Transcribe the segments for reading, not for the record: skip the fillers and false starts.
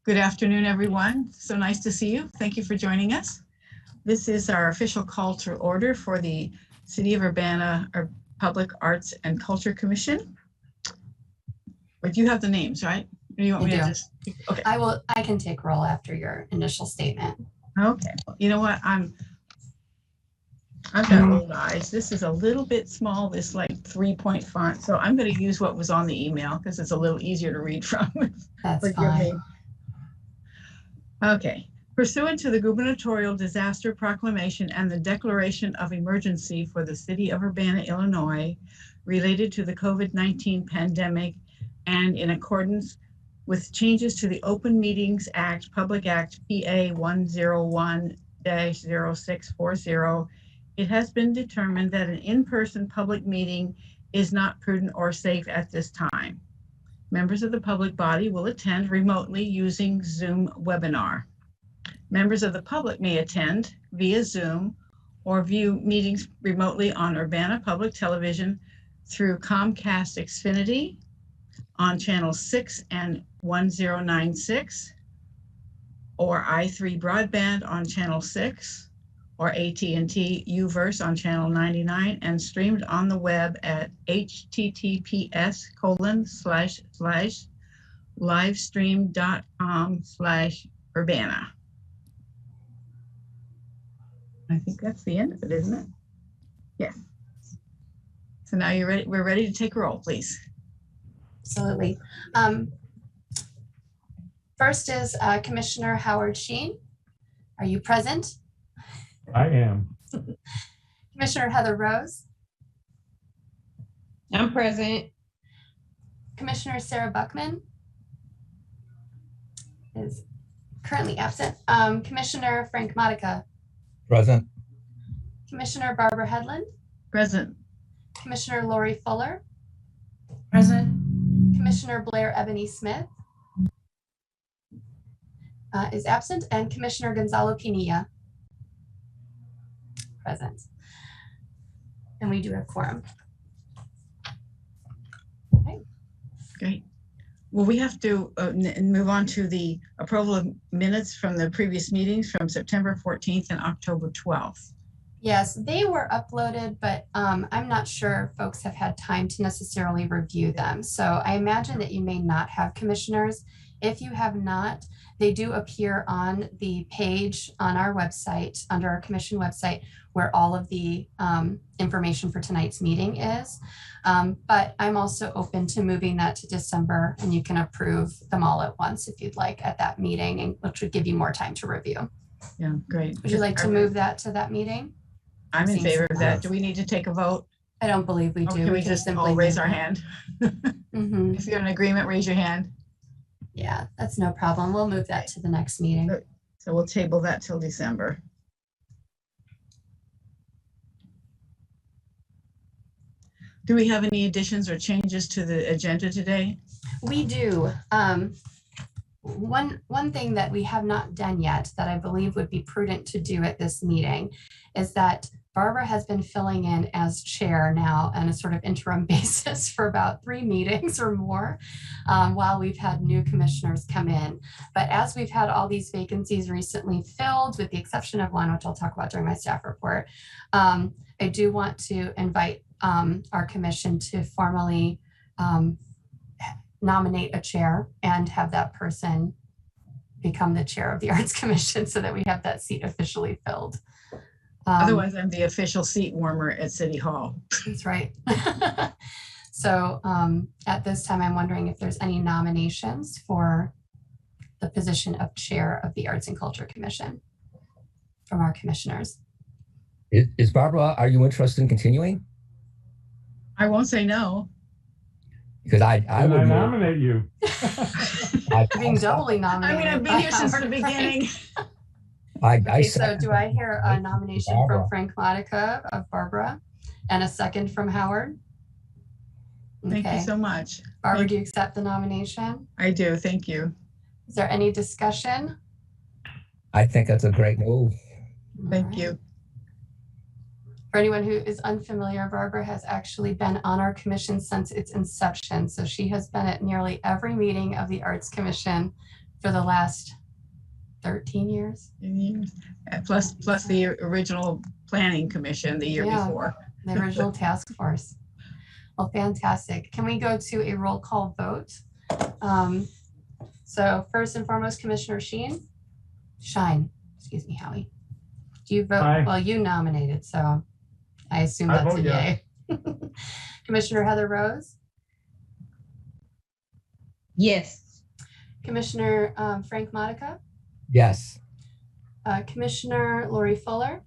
Good afternoon, everyone. So nice to see you. Thank you for joining us. This is our official call to order for the City of Urbana Public Arts and Culture Commission. But you have the names, right? Or you want me to just? Okay. I can take roll after your initial statement. Okay. You know what? I've got old eyes. This is a little bit small, this like 3-point font. So I'm going to use what was on the email because it's a little easier to read from. That's fine. Okay. Pursuant to the gubernatorial disaster proclamation and the declaration of emergency for the city of Urbana, Illinois, related to the COVID-19 pandemic, and in accordance with changes to the Open Meetings Act, Public Act PA 101-0640, it has been determined that an in-person public meeting is not prudent or safe at this time. Members of the public body will attend remotely using Zoom webinar. Members of the public may attend via Zoom or view meetings remotely on Urbana Public Television through Comcast Xfinity on channel 6 and 1096, or i3 broadband on channel 6, or AT&T UVerse on channel 99, and streamed on the web at https://livestream.com/Urbana. I think that's the end of it, isn't it? Yes. So now you're ready. We're ready to take roll, please. Absolutely. First is Commissioner Howard Sheen. Are you present? I am. Commissioner Heather Rose. I'm present. Commissioner Sarah Buckman is currently absent. Commissioner Frank Modica. Present. Commissioner Barbara Hedlund. Present. Commissioner Lori Fuller. Present. Commissioner Blair Ebony Smith is absent, and Commissioner Gonzalo Pinilla present. And we do have quorum. Okay. Great. Well, we have to move on to the approval of minutes from the previous meetings from September 14th and October 12th. Yes, they were uploaded, but I'm not sure folks have had time to necessarily review them. So I imagine that you may not have, commissioners. If you have not, they do appear on the page on our website, under our commission website, where all of the information for tonight's meeting is. But I'm also open to moving that to December, and you can approve them all at once if you'd like at that meeting, and which would give you more time to review. Yeah, great. Would you like to move that to that meeting? I'm in favor of that. Do we need to take a vote? I don't believe we do. Or can we just all raise our hand? Mm-hmm. If you're in agreement, raise your hand. Yeah, that's no problem. We'll move that to the next meeting. So we'll table that till December. Do we have any additions or changes to the agenda today? We do. One thing that we have not done yet that I believe would be prudent to do at this meeting is that Barbara has been filling in as chair now on a sort of interim basis for about 3 meetings or more while we've had new commissioners come in. But as we've had all these vacancies recently filled, with the exception of one, which I'll talk about during my staff report, I do want to invite our commission to formally nominate a chair and have that person become the chair of the Arts Commission so that we have that seat officially filled. Otherwise, I'm the official seat warmer at City Hall. That's right. So at this time, I'm wondering if there's any nominations for the position of chair of the Arts and Culture Commission from our commissioners. Is Barbara, are you interested in continuing? I won't say no. Because I would nominate you. Being doubly nominated. I mean, I've been here since the beginning. Okay, so do I hear a nomination from Frank Modica of Barbara and a second from Howard? Okay. Thank you so much. Barbara, do you accept the nomination? I do, thank you. Is there any discussion? I think that's a great move. Thank you. For anyone who is unfamiliar, Barbara has actually been on our commission since its inception. So she has been at nearly every meeting of the Arts Commission for the last 13 years. Plus the original planning commission the year Yeah. before. The original task force. Well, fantastic. Can we go to a roll call vote? So first and foremost, Commissioner Shine, excuse me, Howie. Do you vote? Aye. Well, you nominated, so I assume I that's a vote yes. yay. Commissioner Heather Rose, Yes. Commissioner Frank Modica, Yes. Commissioner Lori Fuller,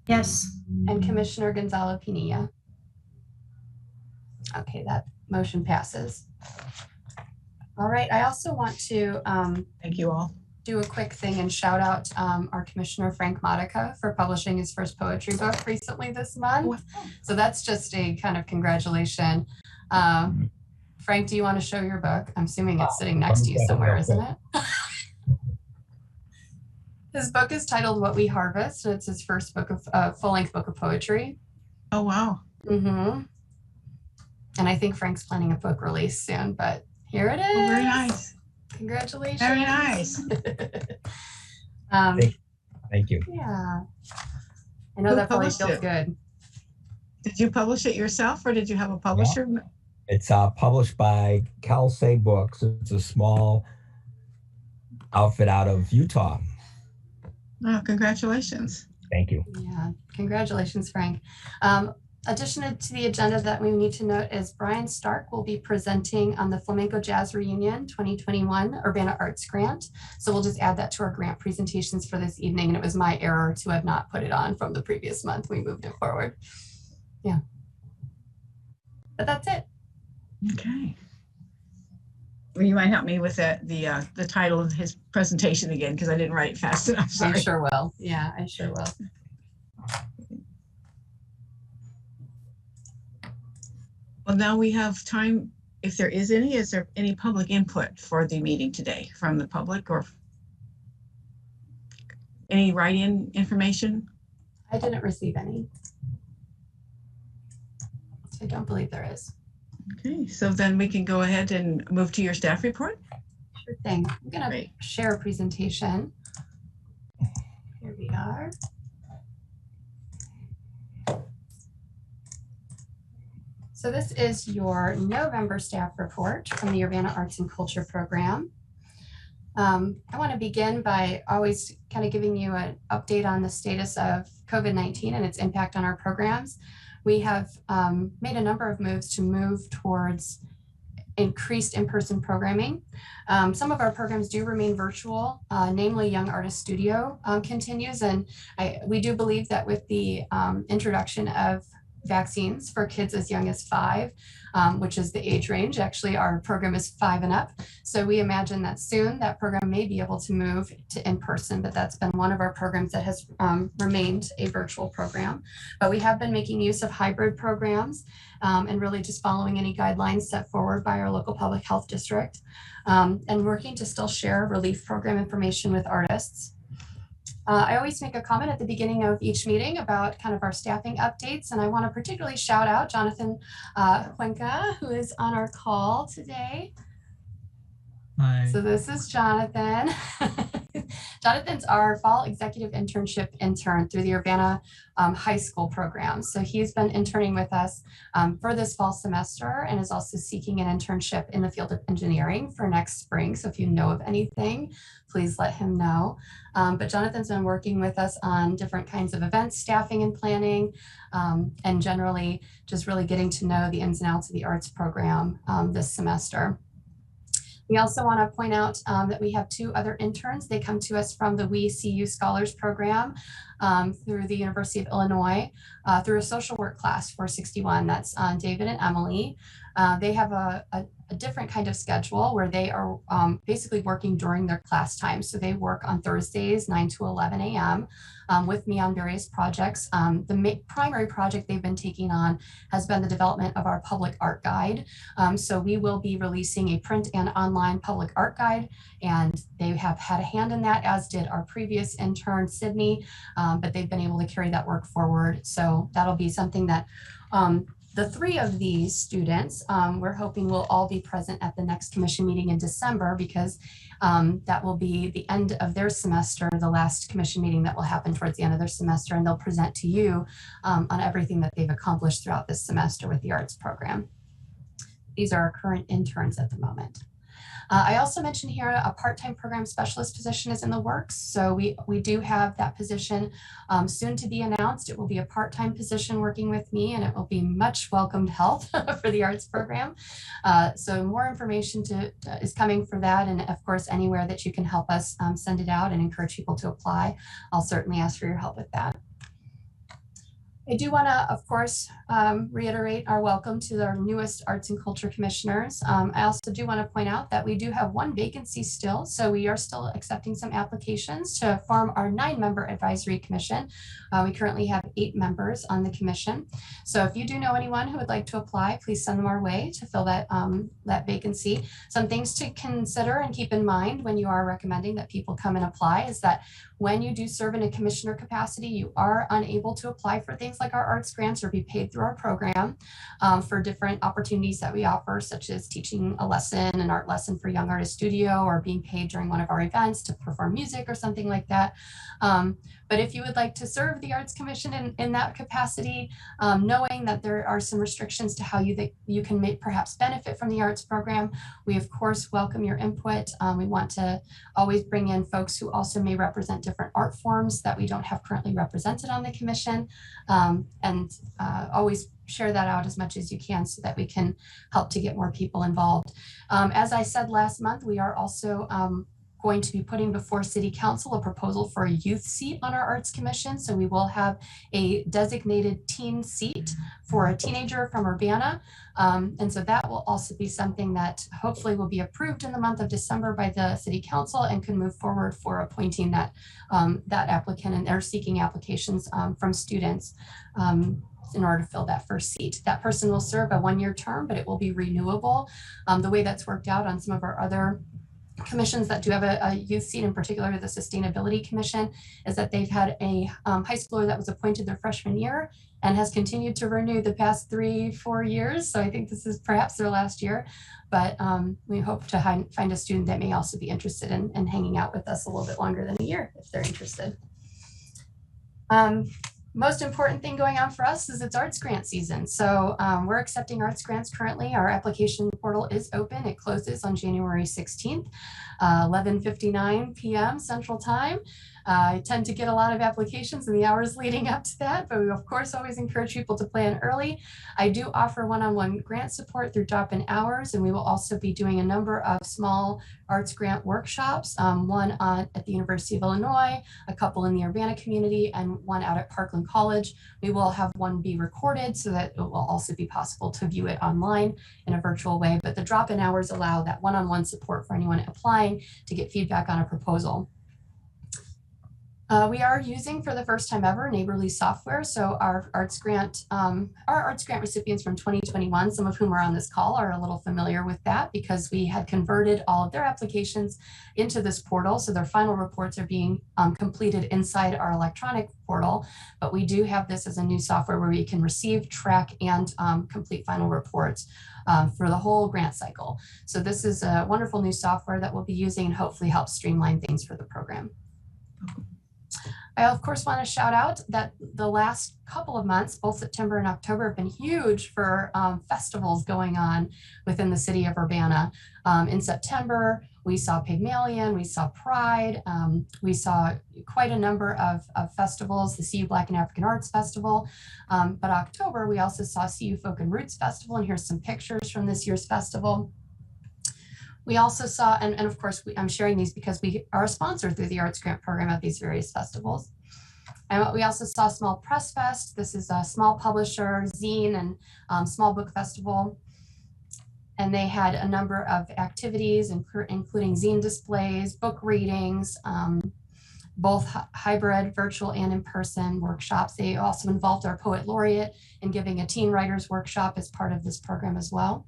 Yes. and Commissioner Gonzalo Pinilla. Okay, that motion passes. All right, I also want to Thank you all. do a quick thing and shout out our Commissioner Frank Modica for publishing his first poetry book recently this month. So that's just a kind of congratulation. Frank, do you want to show your book? I'm assuming it's sitting next to you somewhere, isn't it? His book is titled What We Harvest, and it's his first book of full-length book of poetry. Oh, wow. Mm-hmm. And I think Frank's planning a book release soon, but here it is. Oh, very nice. Congratulations. Very nice. Thank you. Yeah. I know Who that probably published feels it? good. Did you publish it yourself or did you have a publisher? It's published by Kelsey Books. It's a small outfit out of Utah. Oh, congratulations. Thank you. Yeah, congratulations, Frank. Addition to the agenda that we need to note is Brian Stark will be presenting on the Flamenco Jazz Reunion 2021 Urbana Arts Grant. So we'll just add that to our grant presentations for this evening. And it was my error to have not put it on from the previous month. We moved it forward. Yeah. But that's it. Okay. Well, you might help me with the title of his presentation again, because I didn't write it fast enough. I Sorry. sure will. Yeah, I sure will. Well, now we have time, if there is any, is there any public input for the meeting today from the public or any write-in information? I didn't receive any. I don't believe there is. Okay, so then we can go ahead and move to your staff report. Sure thing. I'm gonna Great. share a presentation. Here we are. So this is your November staff report from the Urbana Arts and Culture Program. I want to begin by always kind of giving you an update on the status of COVID-19 and its impact on our programs. We have made a number of moves to move towards increased in-person programming. Some of our programs do remain virtual, namely Young Artist Studio continues. And we do believe that with the introduction of vaccines for kids as young as 5, which is the age range. Actually, our program is 5 and up. So we imagine that soon that program may be able to move to in-person, but that's been one of our programs that has remained a virtual program. But we have been making use of hybrid programs and really just following any guidelines set forward by our local public health district and working to still share relief program information with artists. I always make a comment at the beginning of each meeting about kind of our staffing updates, and I want to particularly shout out Jonathan Cuenca, who is on our call today. Hi. So this is Jonathan. Jonathan's our fall executive internship intern through the Urbana High School program. So he's been interning with us for this fall semester and is also seeking an internship in the field of engineering for next spring. So if you know of anything, please let him know. But Jonathan's been working with us on different kinds of events, staffing and planning, and generally just really getting to know the ins and outs of the arts program this semester. We also want to point out that we have 2 other interns. They come to us from the We See You Scholars Program through the University of Illinois through a social work class 461. That's David and Emily. They have a different kind of schedule where they are basically working during their class time. So they work on Thursdays, 9 to 11 a.m. With me on various projects. The primary project they've been taking on has been the development of our public art guide. So we will be releasing a print and online public art guide, and they have had a hand in that, as did our previous intern, Sydney, but they've been able to carry that work forward. So that'll be something that The three of these students, we're hoping will all be present at the next commission meeting in December, because that will be the end of their semester, the last commission meeting that will happen towards the end of their semester, and they'll present to you on everything that they've accomplished throughout this semester with the arts program. These are our current interns at the moment. I also mentioned here a part-time program specialist position is in the works. So we do have that position soon to be announced. It will be a part-time position working with me, and it will be much welcomed help for the arts program. So more information is coming for that. And of course, anywhere that you can help us send it out and encourage people to apply, I'll certainly ask for your help with that. I do want to, of course, reiterate our welcome to our newest arts and culture commissioners. I also do want to point out that we do have one vacancy still, so we are still accepting some applications to form our 9-member advisory commission. We currently have 8 members on the commission. So if you do know anyone who would like to apply, please send them our way to fill that, that vacancy. Some things to consider and keep in mind when you are recommending that people come and apply is that when you do serve in a commissioner capacity, you are unable to apply for things like our arts grants or be paid through our program for different opportunities that we offer, such as teaching a lesson, an art lesson for Young Artist Studio, or being paid during one of our events to perform music or something like that. But if you would like to serve the Arts Commission in that capacity, knowing that there are some restrictions to how you can perhaps benefit from the arts program, we of course welcome your input. We want to always bring in folks who also may represent different art forms that we don't have currently represented on the commission, and always share that out as much as you can so that we can help to get more people involved. As I said last month, we are also going to be putting before City Council a proposal for a youth seat on our Arts Commission. So we will have a designated teen seat for a teenager from Urbana. And so that will also be something that hopefully will be approved in the month of December by the City Council and can move forward for appointing that, that applicant, and they're seeking applications from students in order to fill that first seat. That person will serve a 1-year term, but it will be renewable. The way that's worked out on some of our other commissions that do have a youth seat, in particular the Sustainability Commission, is that they've had a high schooler that was appointed their freshman year and has continued to renew the past 3-4 years. So I think this is perhaps their last year, but we hope to find a student that may also be interested in hanging out with us a little bit longer than a year if they're interested. Most important thing going on for us is it's arts grant season. So we're accepting arts grants currently. Our application portal is open. It closes on January 16th, 11:59 p.m. Central Time. I tend to get a lot of applications in the hours leading up to that, but we of course always encourage people to plan early. I do offer one-on-one grant support through drop-in hours, and we will also be doing a number of small arts grant workshops, one at the University of Illinois, a couple in the Urbana community, and one out at Parkland College. We will have one be recorded so that it will also be possible to view it online in a virtual way, but the drop-in hours allow that one-on-one support for anyone applying to get feedback on a proposal. We are using, for the first time ever, Neighborly software. So our arts grant recipients from 2021, some of whom are on this call, are a little familiar with that because we had converted all of their applications into this portal. So their final reports are being completed inside our electronic portal. But we do have this as a new software where we can receive, track, and complete final reports for the whole grant cycle. So this is a wonderful new software that we'll be using and hopefully help streamline things for the program. I, of course, want to shout out that the last couple of months, both September and October, have been huge for festivals going on within the city of Urbana. In September, we saw Pygmalion, we saw Pride, we saw quite a number of festivals, the CU Black and African Arts Festival. But October, we also saw CU Folk and Roots Festival, and here's some pictures from this year's festival. We also saw, and of course, I'm sharing these because we are a sponsor through the Arts Grant Program at these various festivals. And we also saw Small Press Fest. This is a small publisher, zine, and small book festival. And they had a number of activities, including zine displays, book readings, both hybrid, virtual, and in-person workshops. They also involved our Poet Laureate in giving a teen writers workshop as part of this program as well.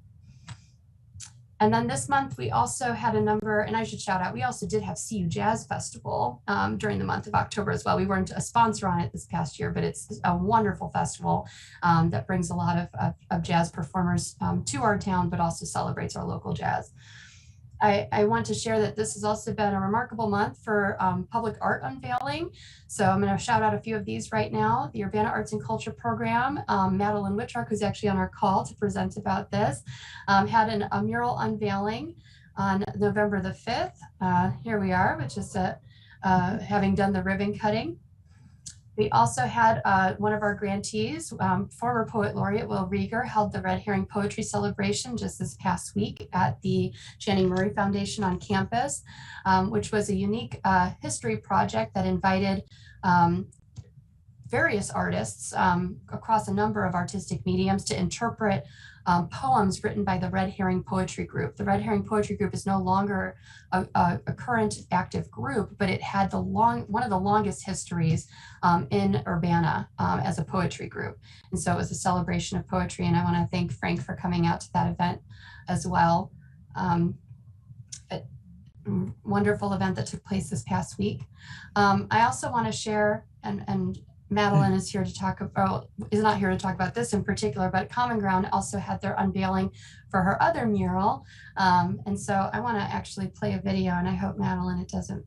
And then this month, we also had a number, and I should shout out, we also did have CU Jazz Festival during the month of October as well. We weren't a sponsor on it this past year, but it's a wonderful festival that brings a lot of jazz performers to our town, but also celebrates our local jazz. I want to share that this has also been a remarkable month for public art unveiling. So I'm going to shout out a few of these right now. The Urbana Arts and Culture Program, Madeline Whitrock, who's actually on our call to present about this, had a mural unveiling on November the 5th. Here we are, which is having done the ribbon cutting. We also had one of our grantees, former Poet Laureate Will Rieger, held the Red Herring Poetry Celebration just this past week at the Channing Murray Foundation on campus, which was a unique history project that invited various artists across a number of artistic mediums to interpret poems written by the Red Herring Poetry Group. The Red Herring Poetry Group is no longer a current active group, but it had one of the longest histories in Urbana as a poetry group. And so it was a celebration of poetry, and I want to thank Frank for coming out to that event as well. A wonderful event that took place this past week. I also want to share, and Madeline is here to talk about, is not here to talk about this in particular, but Common Ground also had their unveiling for her other mural. And so I want to actually play a video, and I hope, Madeline, it doesn't,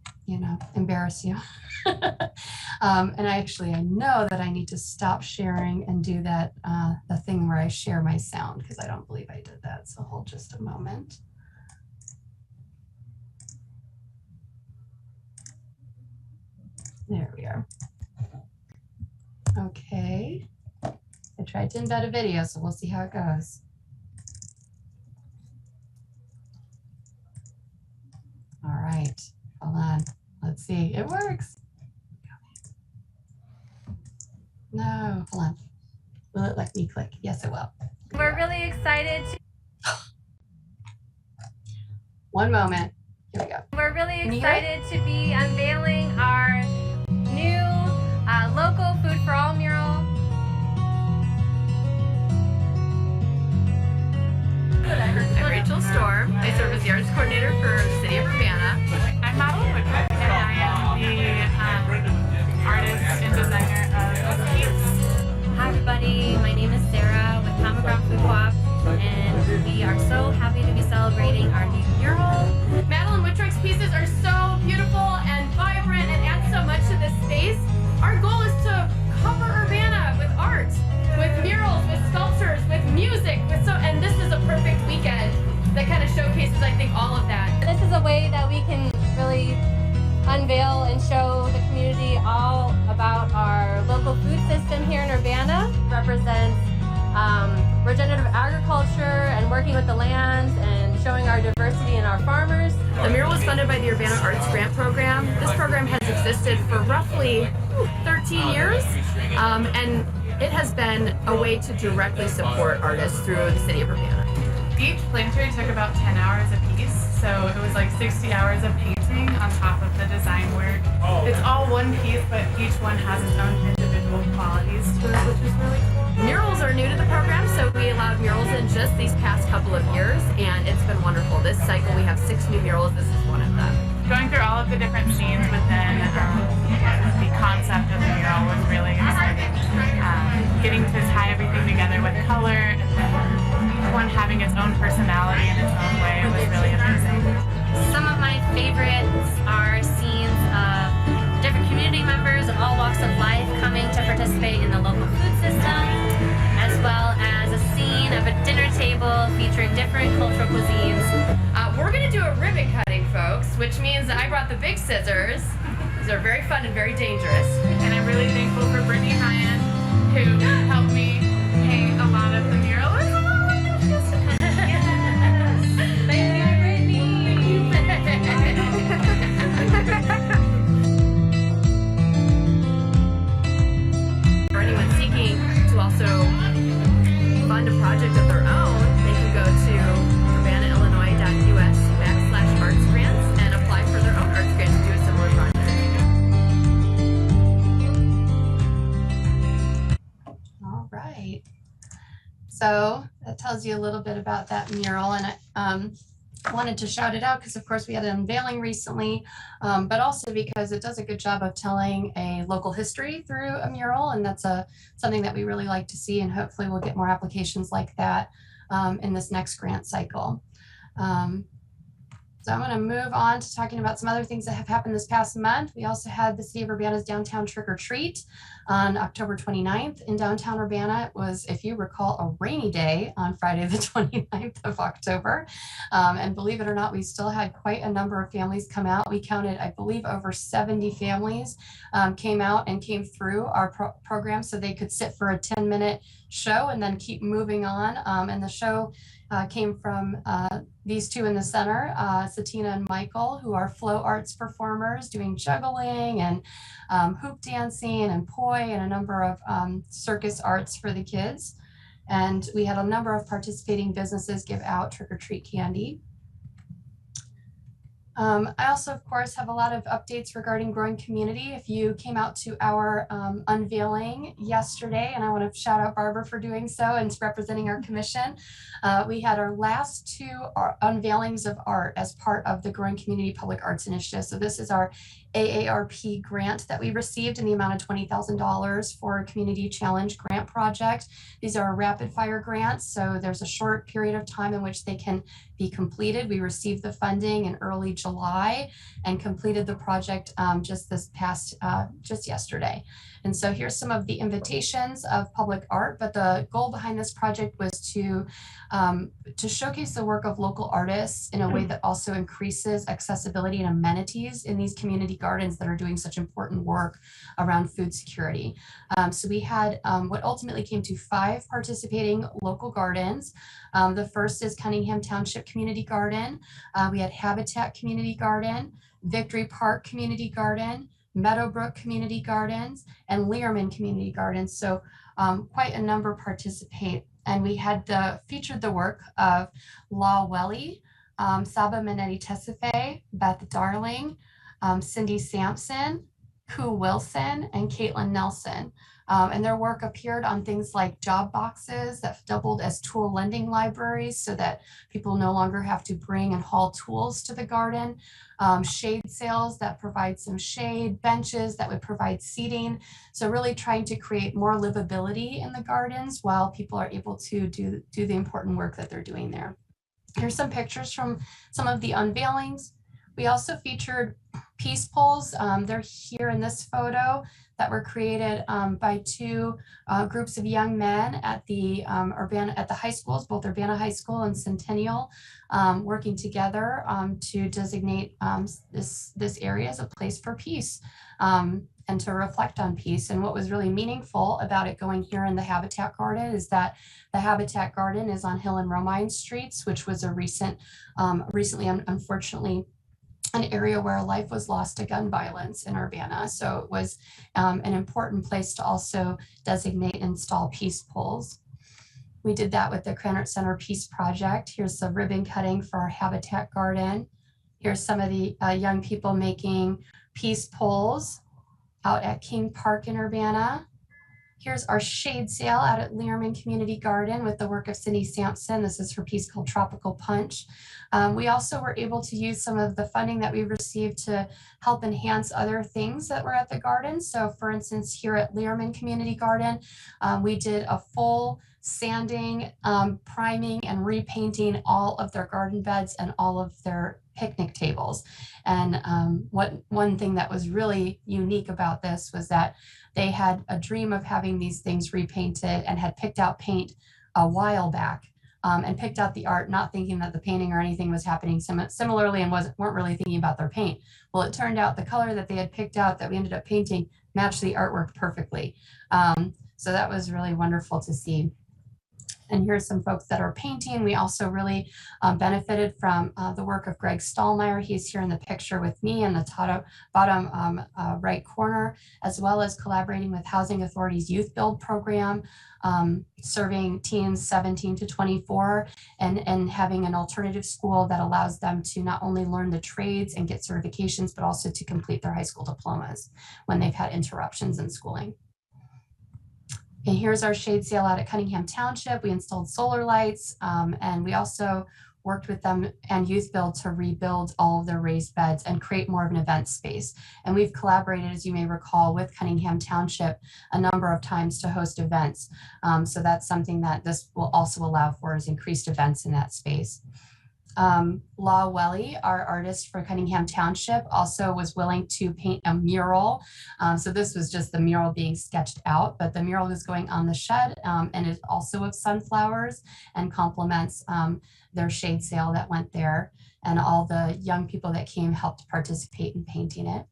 embarrass you. And I know that I need to stop sharing and do that, the thing where I share my sound, because I don't believe I did that. So hold just a moment. There we are. Okay, I tried to embed a video, so we'll see how it goes. All right, hold on. Let's see, it works. No, hold on. Will it let me click? Yes, it will. We're really excited to One moment. Here we go. We're really excited to be unveiling our new local Food for All mural. I'm Rachel Storm. I serve as the arts coordinator for the city of Urbana. I'm Madeline Whitrock, and I am the artist and designer of Keats. Hi everybody, my name is Sarah with Common Ground Food Co-op, and we are so happy to be celebrating our new mural. Madeline Whitrock's pieces are so beautiful and vibrant and add so much to this space. Our goal is to cover Urbana with art, with murals, with sculptures, with music, and this is a perfect weekend that kind of showcases, I think, all of that. This is a way that we can really unveil and show the community all about our local food system here in Urbana. It represents regenerative agriculture and working with the lands and showing our diversity in our farmers. The mural was funded by the Urbana Arts Grant Program. This program has existed for roughly 13 years, and it has been a way to directly support artists through the city of Urbana. Each planter took about 10 hours a piece, so it was like 60 hours of painting on top of the design work. It's all one piece, but each one has its own individual qualities to it, which is really cool. Murals are new to the program, so we allowed murals in just these past couple of years, and it's been wonderful. This cycle we have 6 new murals. This is one of them. Going through all of the different scenes within the concept of the mural was really exciting. Getting to tie everything together with color and each one having its own personality in its own way was really amazing. Some of my favorites are scenes of different community members of all walks of life coming to participate in the local food system, as well as a scene of a dinner table featuring different cultural cuisines. We're going to do a ribbon cutting, folks, which means that I brought the big scissors. These are very fun and very dangerous. And I'm really thankful for Brittany Hyan, who helped me paint a lot of the mural. For anyone seeking to also fund a project of their own, they can go to urbanaillinois.us/artsgrants and apply for their own arts grant to do a similar project. All right. So that tells you a little bit about that mural. And wanted to shout it out because, of course, we had an unveiling recently, but also because it does a good job of telling a local history through a mural, and that's something that we really like to see, and hopefully we'll get more applications like that in this next grant cycle. So I'm going to move on to talking about some other things that have happened this past month. We also had the City of Urbana's Downtown Trick or Treat on October 29th in downtown Urbana. It was, if you recall, a rainy day on Friday, the 29th of October. And believe it or not, we still had quite a number of families come out. We counted, I believe, over 70 families came out and came through our program so they could sit for a 10-minute show and then keep moving on. And the show came from these two in the center, Satina and Michael, who are flow arts performers doing juggling and hoop dancing and poi and a number of circus arts for the kids. And we had a number of participating businesses give out trick-or-treat candy. I also, of course, have a lot of updates regarding growing community. If you came out to our unveiling yesterday, and I want to shout out Barbara for doing so and representing our commission, we had our last two unveilings of art as part of the Growing Community Public Arts Initiative. So this is our AARP grant that we received in the amount of $20,000 for a community challenge grant project. These are rapid fire grants, so there's a short period of time in which they can be completed. We received the funding in early July and completed the project just yesterday. And so here's some of the invitations of public art, but the goal behind this project was to showcase the work of local artists in a way that also increases accessibility and amenities in these community gardens that are doing such important work around food security. So we had what ultimately came to 5 participating local gardens. The first is Cunningham Township Community Garden. We had Habitat Community Garden, Victory Park Community Garden, Meadowbrook Community Gardens, and Learman Community Gardens. So quite a number participate. And we had featured the work of La Welly, Saba Minetti Tesife, Beth Darling, Cindy Sampson, Koo Wilson, and Caitlin Nelson. And their work appeared on things like job boxes that doubled as tool lending libraries so that people no longer have to bring and haul tools to the garden, shade sails that provide some shade, benches that would provide seating. So really trying to create more livability in the gardens while people are able to do the important work that they're doing there. Here's some pictures from some of the unveilings. We also featured peace poles. They're here in this photo that were created by 2 groups of young men at the high schools, both Urbana High School and Centennial, working together to designate this area as a place for peace and to reflect on peace. And what was really meaningful about it going here in the Habitat Garden is that the Habitat Garden is on Hill and Romine Streets, which was a recently, unfortunately, an area where life was lost to gun violence in Urbana. So it was an important place to also designate and install peace poles. We did that with the Krannert Center Peace Project. Here's the ribbon cutting for our Habitat Garden. Here's some of the young people making peace poles out at King Park in Urbana. Here's our shade sail out at Learman Community Garden with the work of Cindy Sampson. This is her piece called Tropical Punch. We also were able to use some of the funding that we received to help enhance other things that were at the garden. So for instance, here at Learman Community Garden, we did a full sanding, priming, and repainting all of their garden beds and all of their picnic tables. And one thing that was really unique about this was that they had a dream of having these things repainted and had picked out paint a while back and picked out the art, not thinking that the painting or anything was happening similarly and weren't really thinking about their paint. Well, it turned out the color that they had picked out that we ended up painting matched the artwork perfectly. So that was really wonderful to see. And here's some folks that are painting. We also really benefited from the work of Greg Stallmeyer. He's here in the picture with me in the bottom right corner, as well as collaborating with Housing Authority's Youth Build program, serving teens 17 to 24 and having an alternative school that allows them to not only learn the trades and get certifications, but also to complete their high school diplomas when they've had interruptions in schooling. And here's our shade sail out at Cunningham Township. We installed solar lights and we also worked with them and Youth Build to rebuild all of their raised beds and create more of an event space. And we've collaborated, as you may recall, with Cunningham Township a number of times to host events. So that's something that this will also allow for, is increased events in that space. Law Welly, our artist for Cunningham Township, also was willing to paint a mural. So this was just the mural being sketched out, but the mural is going on the shed and is also of sunflowers and complements their shade sale that went there. And all the young people that came helped participate in painting it.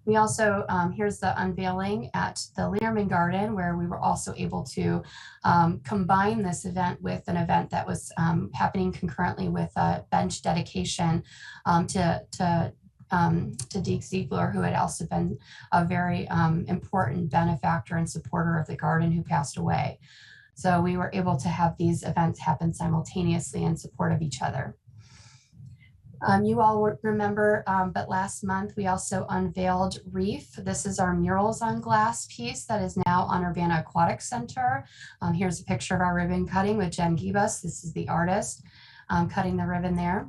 We also, here's the unveiling at the Learman Garden, where we were also able to combine this event with an event that was happening concurrently with a bench dedication to Deke Ziegler, who had also been a very important benefactor and supporter of the garden, who passed away. So we were able to have these events happen simultaneously in support of each other. You all remember, but last month we also unveiled Reef. This is our murals on glass piece that is now on Urbana Aquatic Center. Here's a picture of our ribbon cutting with Jen Gibas. This is the artist cutting the ribbon there.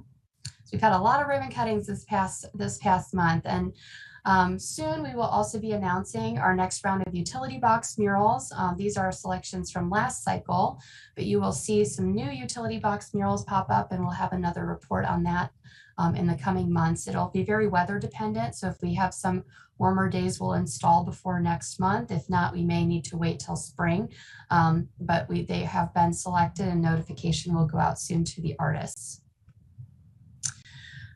So we've had a lot of ribbon cuttings this past month, and soon we will also be announcing our next round of utility box murals. These are selections from last cycle, but you will see some new utility box murals pop up, and we'll have another report on that in the coming months. It'll be very weather dependent. So if we have some warmer days, we'll install before next month. If not, we may need to wait till spring, but they have been selected and notification will go out soon to the artists.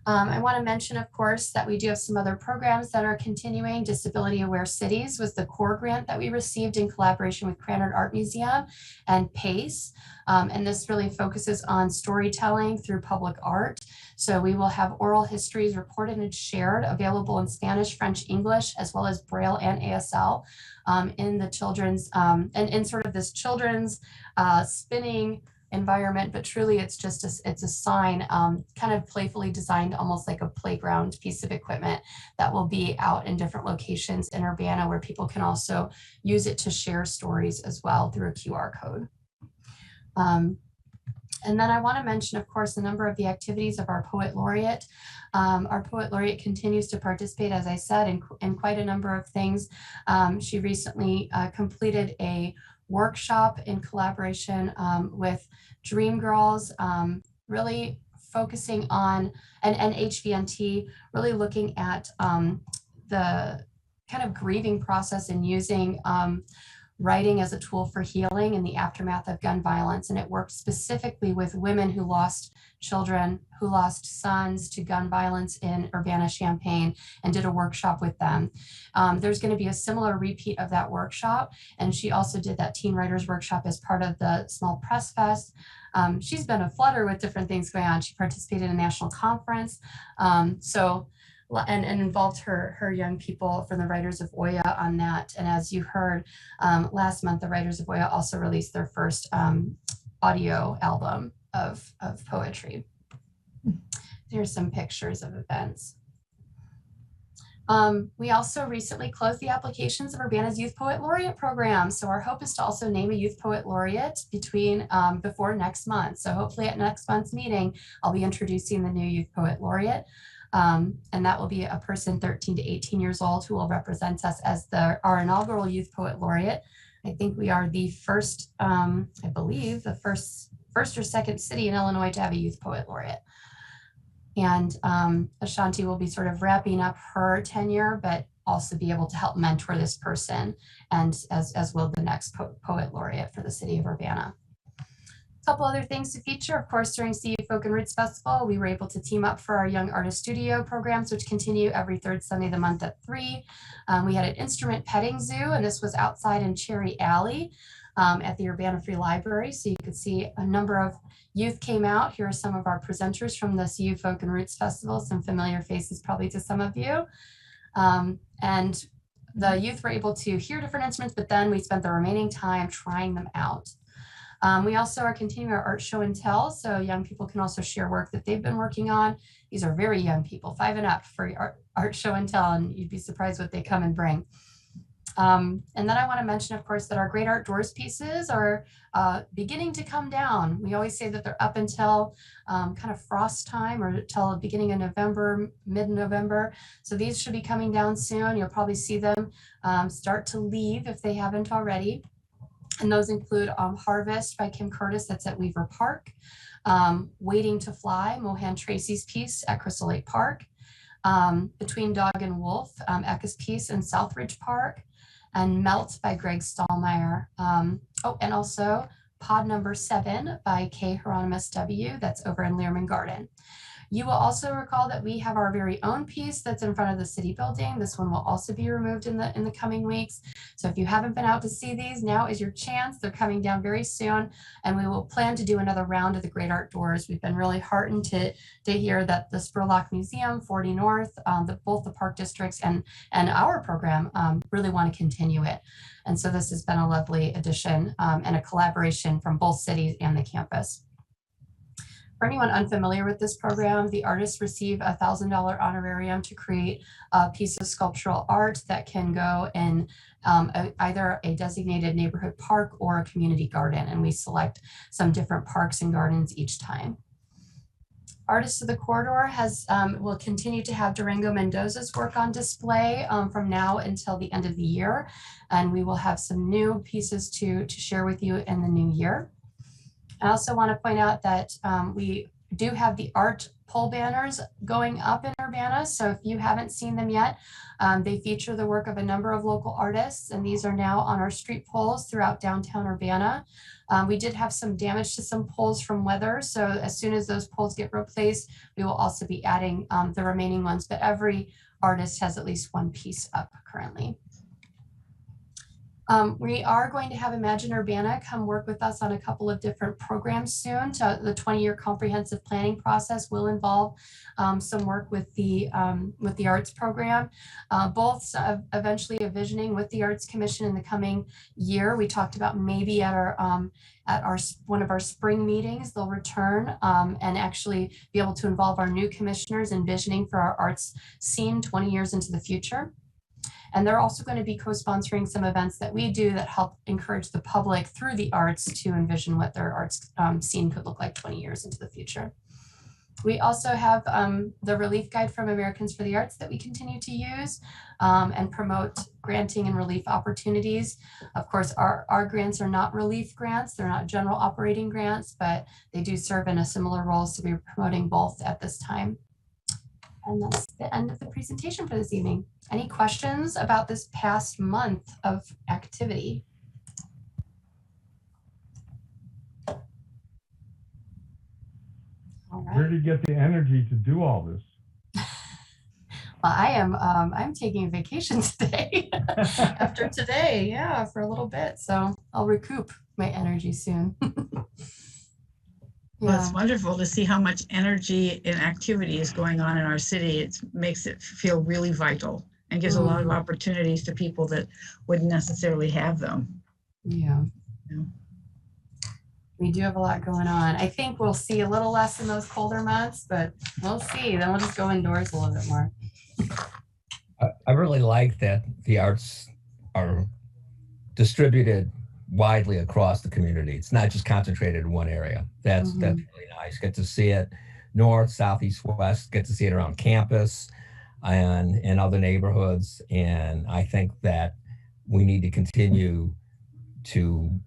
I want to mention, of course, that we do have some other programs that are continuing. Disability Aware Cities was the core grant that we received in collaboration with Krannert Art Museum and PACE. And this really focuses on storytelling through public art. So we will have oral histories recorded and shared, available in Spanish, French, English, as well as Braille and ASL in the children's, and in sort of this children's spinning environment, but truly it's just it's a sign, kind of playfully designed, almost like a playground piece of equipment that will be out in different locations in Urbana, where people can also use it to share stories as well through a QR code. And then I want to mention, of course, a number of the activities of our Poet Laureate. Our Poet Laureate continues to participate, as I said, in quite a number of things. She recently completed a workshop in collaboration with Dream Girls, really focusing on, and HVNT, really looking at the kind of grieving process and using writing as a tool for healing in the aftermath of gun violence. And it worked specifically with women who lost children, who lost sons to gun violence in Urbana-Champaign, and did a workshop with them. There's going to be a similar repeat of that workshop. And she also did that Teen Writers Workshop as part of the Small Press Fest. She's been a flutter with different things going on. She participated in a national conference. And involved her young people from the Writers of Oya on that. And as you heard last month, the Writers of Oya also released their first audio album of poetry. Here's some pictures of events. We also recently closed the applications of Urbana's Youth Poet Laureate program. So our hope is to also name a Youth Poet Laureate before next month. So hopefully at next month's meeting, I'll be introducing the new Youth Poet Laureate. And that will be a person 13 to 18 years old who will represent us as our inaugural Youth Poet Laureate. I think we are the first, I believe, the first or second city in Illinois to have a Youth Poet Laureate. And Ashanti will be sort of wrapping up her tenure, but also be able to help mentor this person, and as will the next Poet Laureate for the city of Urbana. A couple other things to feature, of course, during CU Folk and Roots Festival, we were able to team up for our Young Artist Studio programs, which continue every third Sunday of the month at 3. We had an instrument petting zoo, and this was outside in Cherry Alley at the Urbana Free Library. So you could see a number of youth came out. Here are some of our presenters from the CU Folk and Roots Festival, some familiar faces probably to some of you. And the youth were able to hear different instruments, but then we spent the remaining time trying them out. We also are continuing our art show and tell, so young people can also share work that they've been working on. These are very young people, 5 and up, for art show and tell, and you'd be surprised what they come and bring. And then I want to mention, of course, that our Great Art Doors pieces are beginning to come down. We always say that they're up until kind of frost time or until the beginning of November, mid-November. So these should be coming down soon. You'll probably see them start to leave if they haven't already. And those include Harvest by Kim Curtis, that's at Weaver Park. Waiting to Fly, Mohan Tracy's piece at Crystal Lake Park. Between Dog and Wolf, Eka's piece in Southridge Park. And Melt by Greg Stallmeyer. And also Pod Number 7 by K. Hieronymus W. That's over in Learman Garden. You will also recall that we have our very own piece that's in front of the city building. This one will also be removed in the coming weeks. So if you haven't been out to see these, now is your chance. They're coming down very soon, and we will plan to do another round of the Great Art Doors. We've been really heartened to hear that the Spurlock Museum, 40 North, both the park districts and our program really want to continue it. And so this has been a lovely addition and a collaboration from both cities and the campus. For anyone unfamiliar with this program, the artists receive a $1,000 honorarium to create a piece of sculptural art that can go in either a designated neighborhood park or a community garden. And we select some different parks and gardens each time. Artists of the Corridor will continue to have Durango Mendoza's work on display from now until the end of the year. And we will have some new pieces to share with you in the new year. I also want to point out that we do have the art pole banners going up in Urbana. So if you haven't seen them yet, they feature the work of a number of local artists, and these are now on our street poles throughout downtown Urbana. We did have some damage to some poles from weather. So as soon as those poles get replaced, we will also be adding the remaining ones, but every artist has at least one piece up currently. We are going to have Imagine Urbana come work with us on a couple of different programs soon. So the 20-year comprehensive planning process will involve some work with the arts program. Both eventually a visioning with the Arts Commission in the coming year. We talked about maybe at one of our spring meetings, they'll return and actually be able to involve our new commissioners in visioning for our arts scene 20 years into the future. And they're also going to be co-sponsoring some events that we do that help encourage the public through the arts to envision what their arts scene could look like 20 years into the future. We also have the relief guide from Americans for the Arts that we continue to use and promote granting and relief opportunities. Of course, our grants are not relief grants. They're not general operating grants, but they do serve in a similar role. So we're promoting both at this time. And that's the end of the presentation for this evening. Any questions about this past month of activity? All right. Where do you get the energy to do all this? Well, I'm taking a vacation today after today, yeah, for a little bit. So I'll recoup my energy soon. Well, it's wonderful to see how much energy and activity is going on in our city. It makes it feel really vital and gives a lot of opportunities to people that wouldn't necessarily have them. Yeah. We do have a lot going on. I think we'll see a little less in those colder months, but we'll see. Then we'll just go indoors a little bit more. I really like that the arts are distributed widely across the community. It's not just concentrated in one area. That's really nice. Get to see it north, south, east, west. Get to see it around campus and in other neighborhoods. And I think that we need to continue to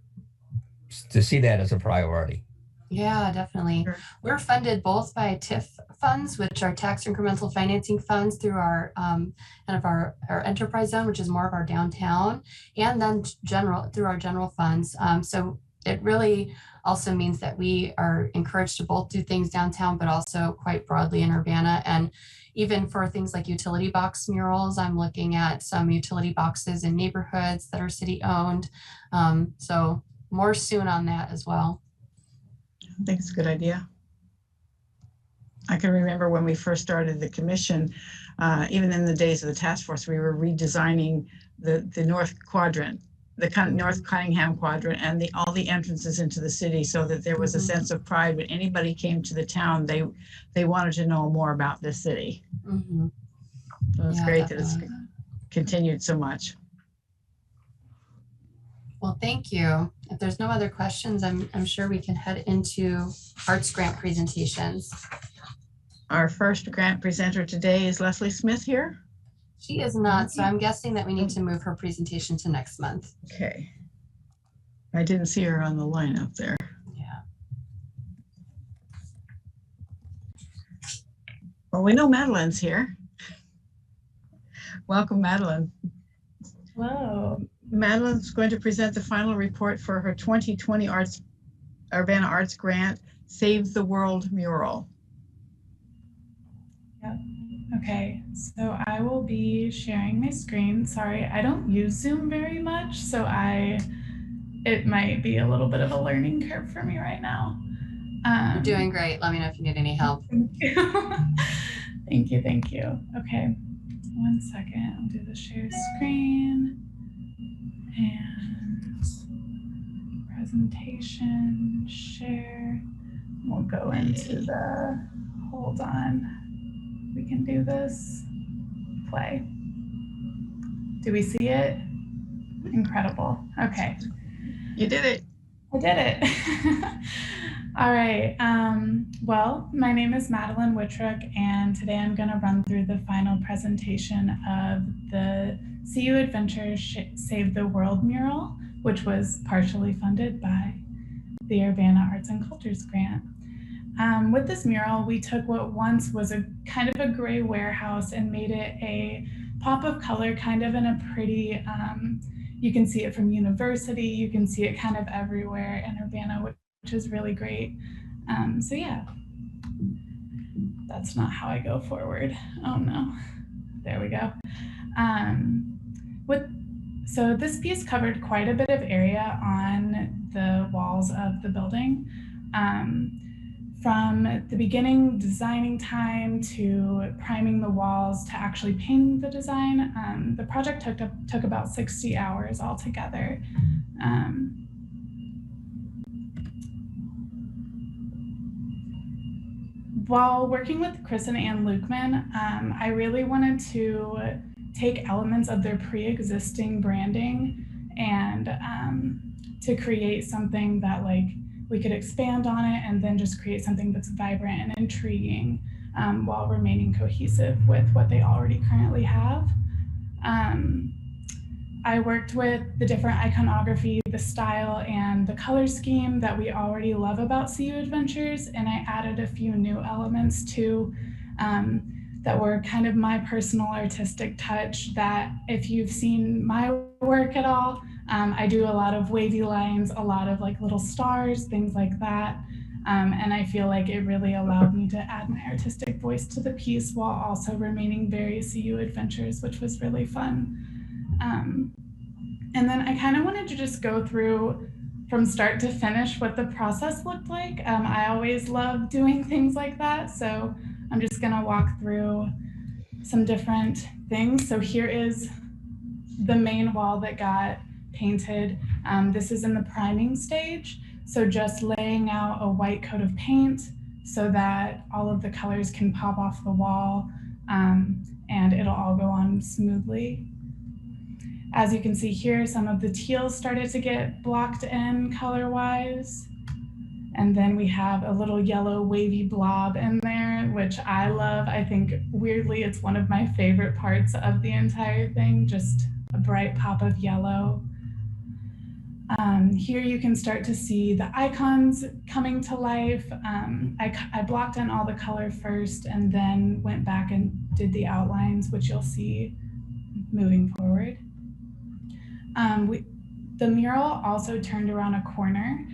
see that as a priority. Yeah, definitely. Sure. We're funded both by TIF funds, which are tax incremental financing funds through our kind of our enterprise zone, which is more of our downtown, and then through our general funds. So it really also means that we are encouraged to both do things downtown, but also quite broadly in Urbana. And even for things like utility box murals, I'm looking at some utility boxes in neighborhoods that are city owned. So more soon on that as well. I think it's a good idea. I can remember when we first started the commission, even in the days of the task force, we were redesigning the North Quadrant, the North Cunningham Quadrant, and all the entrances into the city, so that there was a sense of pride when anybody came to the town. They wanted to know more about this city. So it's great that it's continued so much. Well, thank you. If there's no other questions, I'm sure we can head into arts grant presentations. Our first grant presenter today is Leslie Smith here. She is not, so I'm guessing that we need to move her presentation to next month. Okay. I didn't see her on the lineup there. Yeah. Well, we know Madeline's here. Welcome, Madeline. Hello. Madeline's going to present the final report for her 2020 Urbana Arts Grant, Save the World mural. Yep. Okay, so I will be sharing my screen. Sorry, I don't use Zoom very much, so it might be a little bit of a learning curve for me right now. You're doing great. Let me know if you need any help. Thank you. Thank you. Okay, 1 second. I'll do the share screen and presentation, share. We'll go into the, hold on. We can do this. Play. Do we see it? Incredible. Okay. You did it. I did it. All right. Well, my name is Madeline Wittrook, and today I'm going to run through the final presentation of the CU Adventures Save the World mural, which was partially funded by the Urbana Arts and Cultures Grant. With this mural, we took what once was a kind of a gray warehouse and made it a pop of color, kind of in a pretty, you can see it from University, you can see it kind of everywhere in Urbana, which is really great. So yeah, that's not how I go forward. Oh no, there we go. So this piece covered quite a bit of area on the walls of the building. From the beginning designing time to priming the walls to actually painting the design, the project took about 60 hours altogether. While working with Chris and Ann Lukeman, I really wanted to take elements of their pre-existing branding and to create something that we could expand on it and then just create something that's vibrant and intriguing while remaining cohesive with what they already currently have. I worked with the different iconography, the style, and the color scheme that we already love about CU Adventures, and I added a few new elements too that were kind of my personal artistic touch that if you've seen my work at all, I do a lot of wavy lines, a lot of little stars, things like that. And I feel like it really allowed me to add my artistic voice to the piece while also remaining very CU Adventures, which was really fun. And then I kind of wanted to just go through from start to finish what the process looked like. I always love doing things like that. So I'm just gonna walk through some different things. So here is the main wall that got painted. This is in the priming stage. So just laying out a white coat of paint so that all of the colors can pop off the wall and it'll all go on smoothly. As you can see here, some of the teals started to get blocked in color-wise. And then we have a little yellow wavy blob in there, which I love. I think weirdly, it's one of my favorite parts of the entire thing, just a bright pop of yellow. Here you can start to see the icons coming to life. I blocked in all the color first and then went back and did the outlines, which you'll see moving forward. The mural also turned around a corner.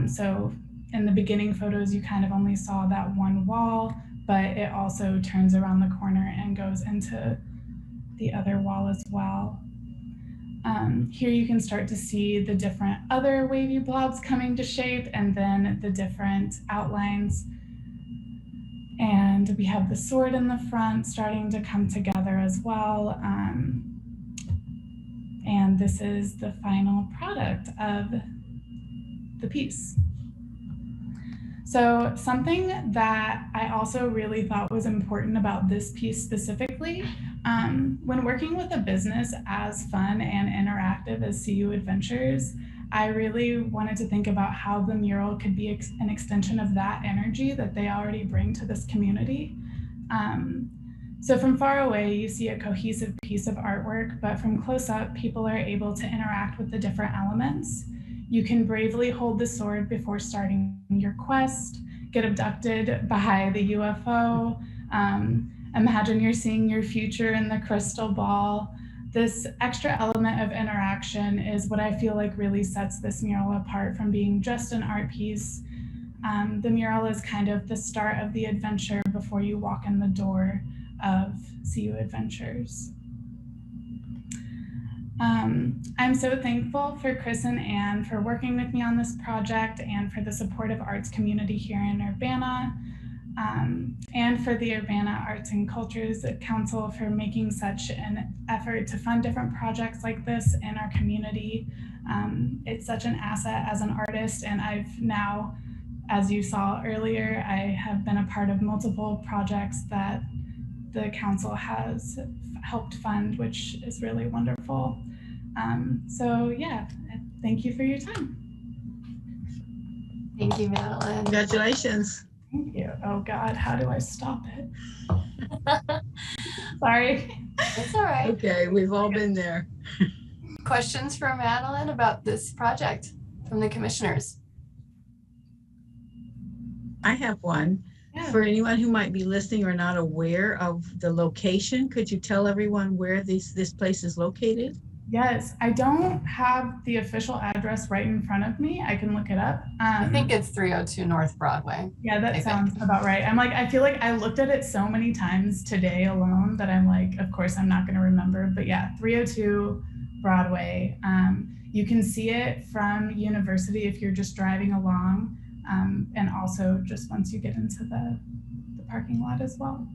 So in the beginning photos, you kind of only saw that one wall, but it also turns around the corner and goes into the other wall as well. Here you can start to see the different other wavy blobs coming to shape and then the different outlines. And we have the sword in the front starting to come together as well. And this is the final product of the piece. So something that I also really thought was important about this piece specifically, when working with a business as fun and interactive as CU Adventures, I really wanted to think about how the mural could be an extension of that energy that they already bring to this community. So from far away, you see a cohesive piece of artwork, but from close up, people are able to interact with the different elements. You can bravely hold the sword before starting your quest, get abducted by the UFO, imagine you're seeing your future in the crystal ball. This extra element of interaction is what I feel like really sets this mural apart from being just an art piece. The mural is kind of the start of the adventure before you walk in the door of CU Adventures. I'm so thankful for Chris and Anne for working with me on this project and for the supportive arts community here in Urbana, and for the Urbana Arts and Cultures Council for making such an effort to fund different projects like this in our community. It's such an asset as an artist, and I've now, as you saw earlier, I have been a part of multiple projects that the council has helped fund, which is really wonderful. So yeah, thank you for your time. Thank you, Madeline. Congratulations. Thank you. Oh God, how do I stop it? Sorry. It's all right. Okay, we've all been there. Questions for Madeline about this project from the commissioners? I have one. Yeah. For anyone who might be listening or not aware of the location, could you tell everyone where this place is located? Yes, I don't have the official address right in front of me. I can look it up. I think it's 302 North Broadway. Yeah, that sounds about right. I'm like, I feel like I looked at it so many times today alone that I'm like, of course I'm not going to remember. But yeah, 302 Broadway. You can see it from University if you're just driving along, and also just once you get into the parking lot as well.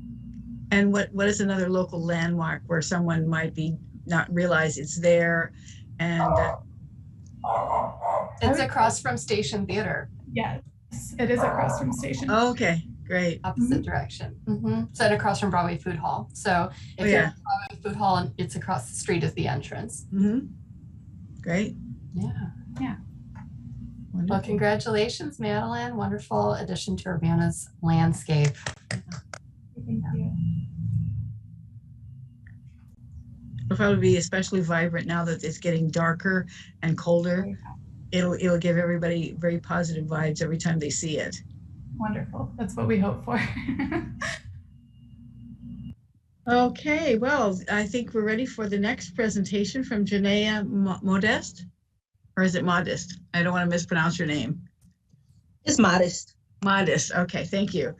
And what is another local landmark where someone might be not realize it's there? And it's across from Station Theater. Yes, it is across from Station. Oh, okay, great. Opposite direction. So across from Broadway Food Hall. So if you're at Broadway Food Hall, and it's across the street is the entrance. Great. Yeah. Wonderful. Well, congratulations, Madeline. Wonderful addition to Urbana's landscape. Thank you. It'll probably be especially vibrant now that it's getting darker and colder. It'll give everybody very positive vibes every time they see it. Wonderful. That's what we hope for. Okay, well, I think we're ready for the next presentation from Janaea Modest. Or is it Modest? I don't want to mispronounce your name. It's Modest. Modest. Okay, thank you.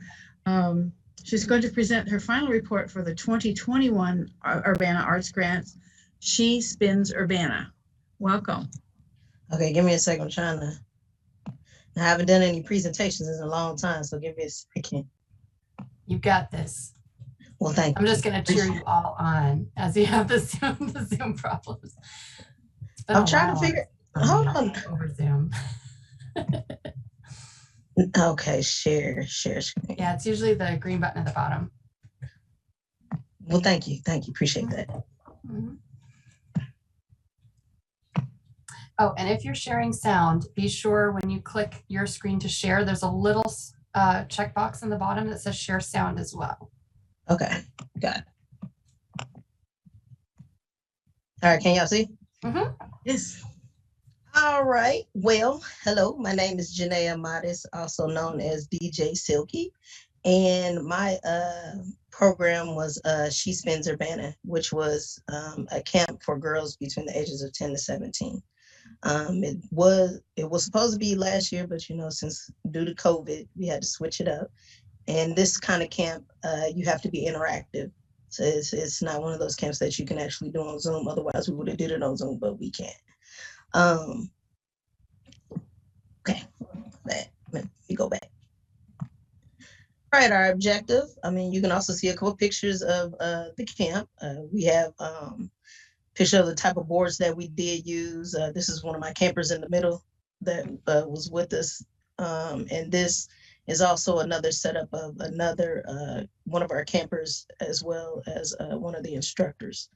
She's going to present her final report for the 2021 Urbana Arts Grants. She Spins Urbana. Welcome. Okay, give me a second. I'm trying to. I haven't done any presentations in a long time, so give me a second. You got this. Well, thank you. I'm just going to cheer you all on as you have the Zoom problems. I'm trying to figure. Hold on. Over Zoom. Okay, share screen. Yeah, it's usually the green button at the bottom. Well, thank you. Appreciate that. Oh, and if you're sharing sound, be sure when you click your screen to share, there's a little checkbox in the bottom that says share sound as well. Okay, got it. All right, can y'all see? Yes. All right. Well, hello. My name is Janaea Modest, also known as DJ Silky. And my program was She Spins Urbana, which was a camp for girls between the ages of 10 to 17. It was supposed to be last year, but since due to COVID, we had to switch it up. And this kind of camp, you have to be interactive. So it's not one of those camps that you can actually do on Zoom. Otherwise, we would have did it on Zoom, but we can't. Okay, let me go back. All right, our objective. You can also see a couple pictures of the camp. We have picture of the type of boards that we did use. This is one of my campers in the middle that was with us. And this is also another setup of another one of our campers, as well as one of the instructors.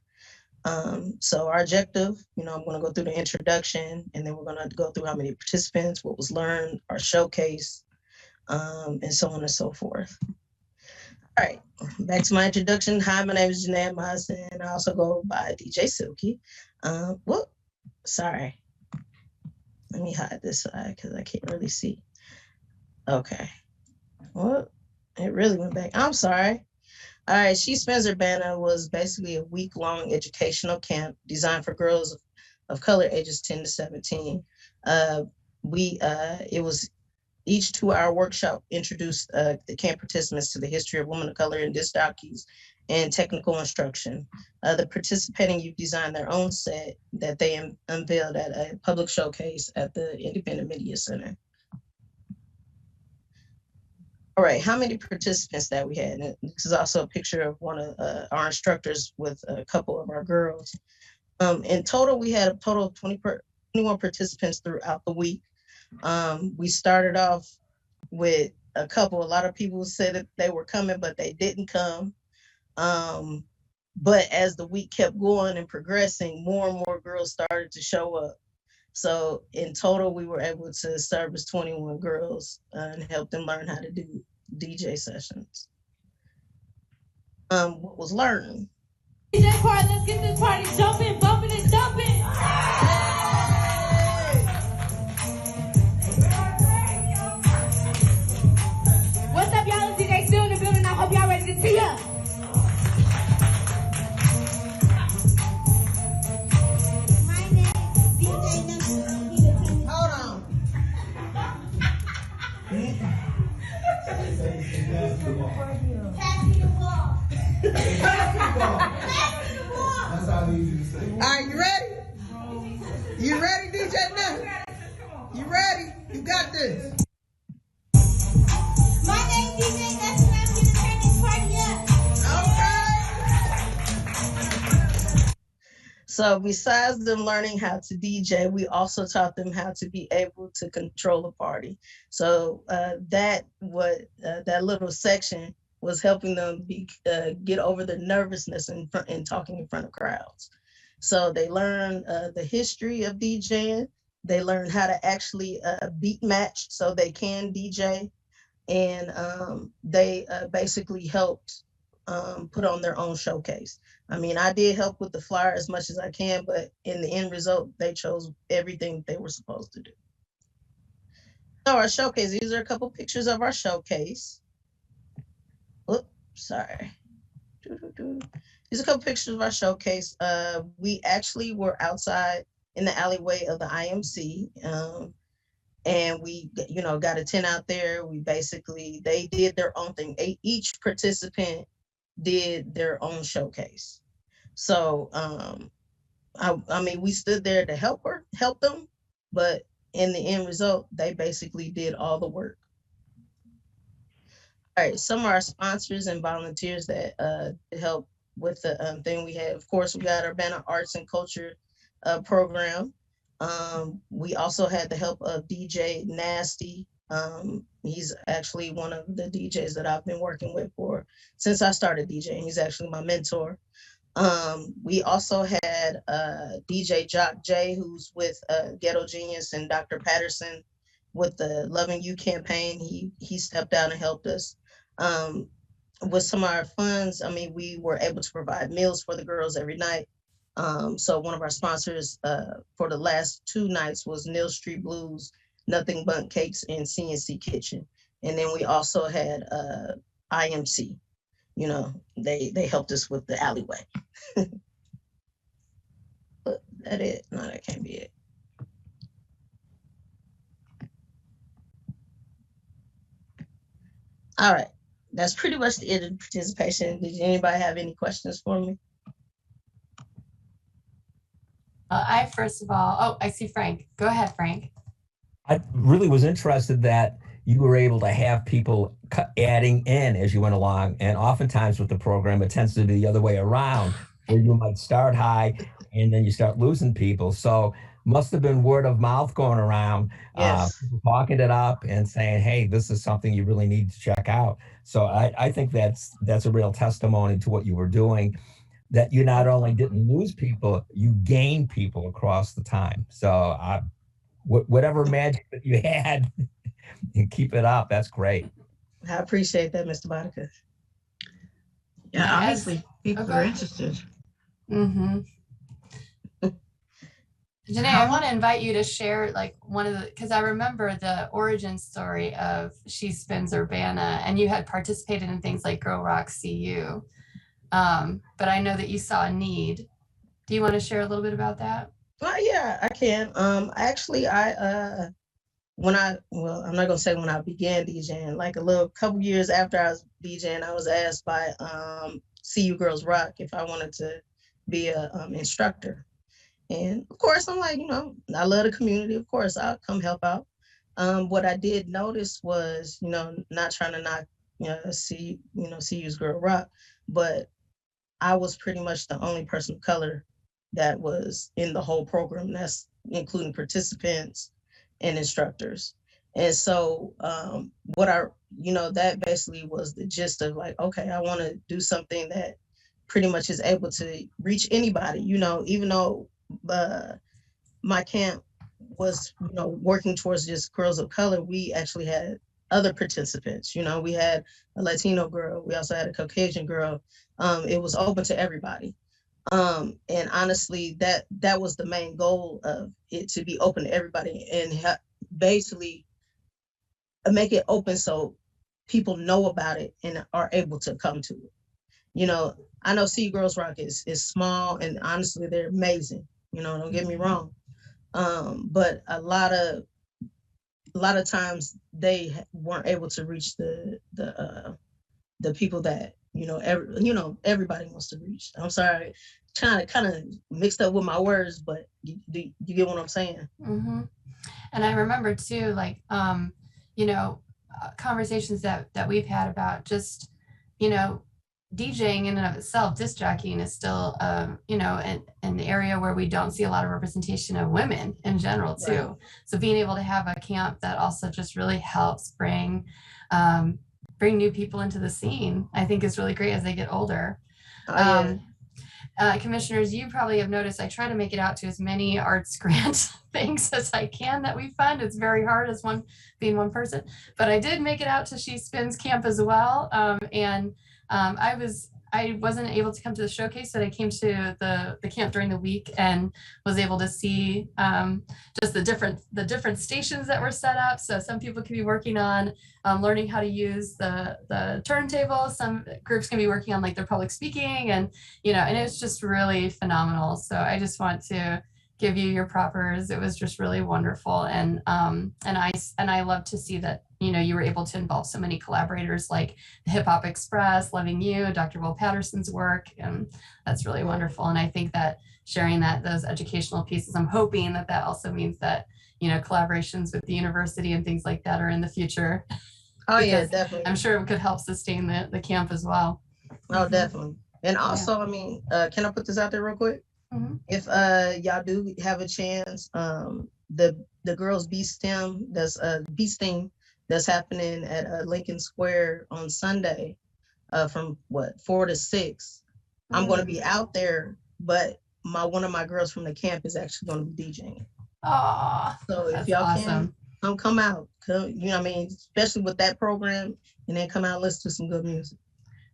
So our objective, I'm going to go through the introduction, and then we're going to go through how many participants, what was learned, our showcase, and so on and so forth. All right, back to my introduction. Hi, my name is Janae Madison, and I also go by DJ Silky. Sorry. Let me hide this side because I can't really see. Okay. Well, it really went back. I'm sorry. All right, She Spins Urbana was basically a week-long educational camp designed for girls of color ages 10 to 17. It was each 2-hour workshop introduced the camp participants to the history of women of color in disc jockeys and technical instruction. The participating youth designed their own set that they unveiled at a public showcase at the Independent Media Center. All right, how many participants that we had? And this is also a picture of one of our instructors with a couple of our girls. In total, we had a total of 21 participants throughout the week. We started off with a lot of people said that they were coming, but they didn't come. But as the week kept going and progressing, more and more girls started to show up. So in total, we were able to service 21 girls and help them learn how to do DJ sessions. What was learned? Let's get this party jumping, bumping and jumping. What's up, y'all? It's DJ still in the building. I hope y'all ready to tee up. All right, you ready? You ready, DJ Now? You ready? You got this. My name's DJ Ness, and I'm gonna turn this party up. Okay. So besides them learning how to DJ, we also taught them how to be able to control a party. So that little section was helping them get over the nervousness in talking in front of crowds. So they learned the history of DJing. They learned how to actually beat match so they can DJ. And they basically helped put on their own showcase. I mean, I did help with the flyer as much as I can, but in the end result, they chose everything they were supposed to do. So our showcase, these are a couple pictures of our showcase. Oops, sorry. These are a couple pictures of our showcase. We actually were outside in the alleyway of the IMC, and we, got a tent out there. They did their own thing. Each participant did their own showcase. So, I mean, we stood there to help them, but in the end result, they basically did all the work. All right, some of our sponsors and volunteers that help with the thing we have. Of course, we got our Urbana Arts and Culture program. We also had the help of DJ Nasty. He's actually one of the DJs that I've been working with since I started DJing. He's actually my mentor. We also had DJ Jock J, who's with Ghetto Genius, and Dr. Patterson with the Loving You campaign. He stepped out and helped us. With some of our funds, I mean, we were able to provide meals for the girls every night. So one of our sponsors for the last 2 nights was Neil Street Blues, Nothing But Cakes, and CNC Kitchen. And then we also had IMC. They helped us with the alleyway. But that it? No, that can't be it. All right, that's pretty much the end of the participation. Did anybody have any questions for me? First of all, I see Frank. Go ahead, Frank. I really was interested that you were able to have people adding in as you went along. And oftentimes with the program, it tends to be the other way around, where you might start high and then you start losing people. So must have been word of mouth going around, people talking it up and saying, hey, this is something you really need to check out. So I think that's a real testimony to what you were doing. that you not only didn't lose people, you gained people across the time. So whatever magic that you had, and keep it up. That's great. I appreciate that, Mr. Boddicker. Yeah, Yeah, obviously people okay. are interested. Mm-hmm. Janae, I want to invite you to share like one of the, because I remember the origin story of She Spins Urbana, and you had participated in things like Girl Rock CU. But I know that you saw a need. Do you want to share a little bit about that? Yeah, I can. Actually, I'm not gonna say when I began DJing, like a couple years after I was DJing, I was asked by CU Girls Rock if I wanted to be a instructor. And of course, I'm like, I love the community. Of course, I'll come help out. What I did notice was, not trying to knock, CU's Girl Rock, but I was pretty much the only person of color that was in the whole program. That's including participants and instructors. And so that basically was the gist of like, okay, I want to do something that pretty much is able to reach anybody, even though my camp was, working towards just girls of color, we actually had other participants. We had a Latino girl, we also had a Caucasian girl. It was open to everybody. And honestly, that was the main goal of it, to be open to everybody and basically make it open so people know about it and are able to come to it. I know CU Girls Rock is small, and honestly, they're amazing. Don't get me wrong. But a lot of times they weren't able to reach the people that everybody wants to reach. I'm sorry, kind of mixed up with my words, but you get what I'm saying? Mm-hmm. And I remember too, like conversations that we've had about just DJing in and of itself, disc jockeying is still, an area where we don't see a lot of representation of women in general too. Right. So being able to have a camp that also just really helps bring new people into the scene, I think is really great as they get older. Commissioners, you probably have noticed I try to make it out to as many arts grant things as I can that we fund. It's very hard as being one person, but I did make it out to She Spins camp as well. I wasn't able to come to the showcase, but I came to the camp during the week and was able to see just the different stations that were set up. So some people can be working on learning how to use the turntable. Some groups can be working on like their public speaking, and and it's just really phenomenal. So I just want to give you your propers. It was just really wonderful, and I love to see that you were able to involve so many collaborators like the Hip Hop Express, Loving You, Dr. Will Patterson's work, and that's really wonderful. And I think that sharing those educational pieces, I'm hoping that also means that collaborations with the university and things like that are in the future. Oh yeah, definitely. I'm sure it could help sustain the camp as well. Oh, definitely. And also, I mean, can I put this out there real quick? Mm-hmm. If y'all do have a chance, the girls Beast Team, that's Beast Team, that's happening at Lincoln Square on Sunday, from 4 to 6. Mm-hmm. I'm going to be out there, but one of my girls from the camp is actually going to be DJing. Oh, so if y'all can come out, especially with that program, and then come out and listen to some good music.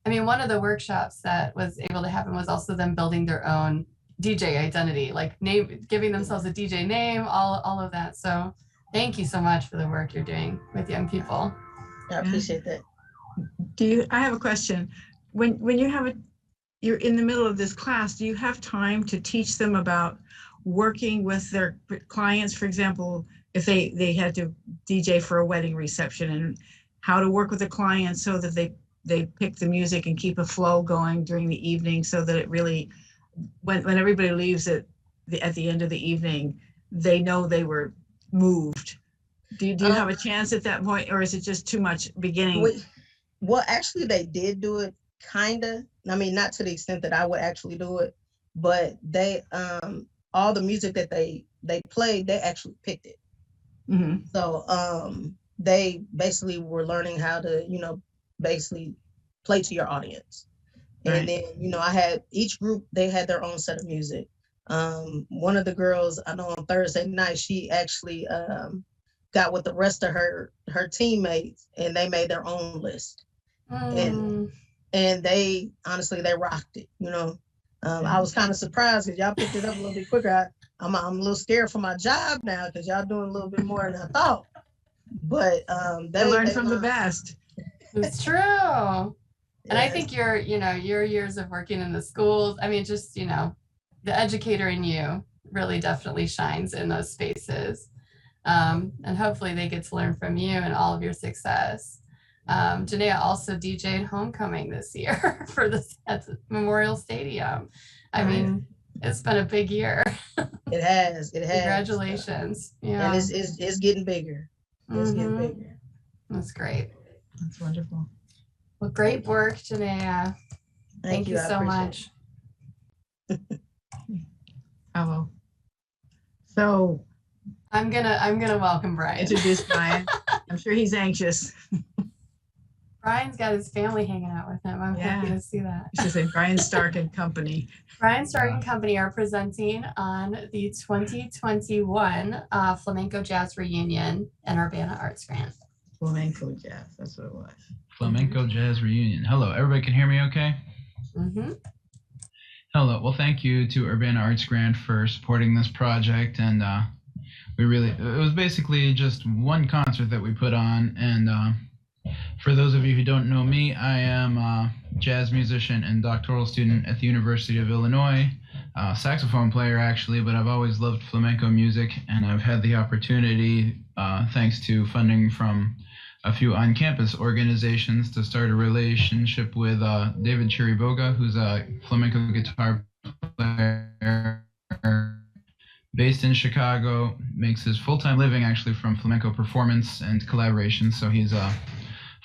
I mean, one of the workshops that was able to happen was also them building their own DJ identity, like giving themselves a DJ name, all of that. So thank you so much for the work you're doing with young people. I appreciate that. I have a question. When you're in the middle of this class, do you have time to teach them about working with their clients? For example, if they had to DJ for a wedding reception, and how to work with the client so that they pick the music and keep a flow going during the evening, so that it really, when everybody leaves at the end of the evening, they know they were moved. Do you have a chance at that point, or is it just too much beginning? Well, actually, they did do it, kind of. I mean, not to the extent that I would actually do it, but they all the music that they played, they actually picked it. Mm-hmm. So they basically were learning how to, basically play to your audience. Right. And then, you know, I had each group, they had their own set of music. One of the girls, I know on Thursday night, she actually got with the rest of her teammates and they made their own list. And they honestly, they rocked it, you know. I was kind of surprised because y'all picked it up a little bit quicker. I'm a little scared for my job now because y'all doing a little bit more than I thought. But they learn from the best. It's true. And I think your years of working in the schools, I mean, just, you know, the educator in you really definitely shines in those spaces. And hopefully they get to learn from you and all of your success. Janaea also DJ'd Homecoming this year for this at Memorial Stadium. I mean, it's been a big year. It has. Congratulations. Yeah. And it's getting bigger. It's getting bigger. That's great. That's wonderful. Well, great work, Janaea. Thank you so much. Hello. So I'm gonna welcome Brian. Introduce Brian. I'm sure he's anxious. Brian's got his family hanging out with him. I'm happy to see that. She said Brian Stark and Company. Brian Stark and Company are presenting on the 2021 Flamenco Jazz Reunion and Urbana Arts Grant. Flamenco Jazz, that's what it was. Flamenco Jazz Reunion. Hello, everybody can hear me okay? Mm-hmm. Hello, well, thank you to Urbana Arts Grant for supporting this project. And it was basically just one concert that we put on. And for those of you who don't know me, I am a jazz musician and doctoral student at the University of Illinois, saxophone player actually, but I've always loved flamenco music, and I've had the opportunity, thanks to funding from a few on-campus organizations, to start a relationship with David Chiriboga, who's a flamenco guitar player based in Chicago, makes his full-time living actually from flamenco performance and collaboration, so he's a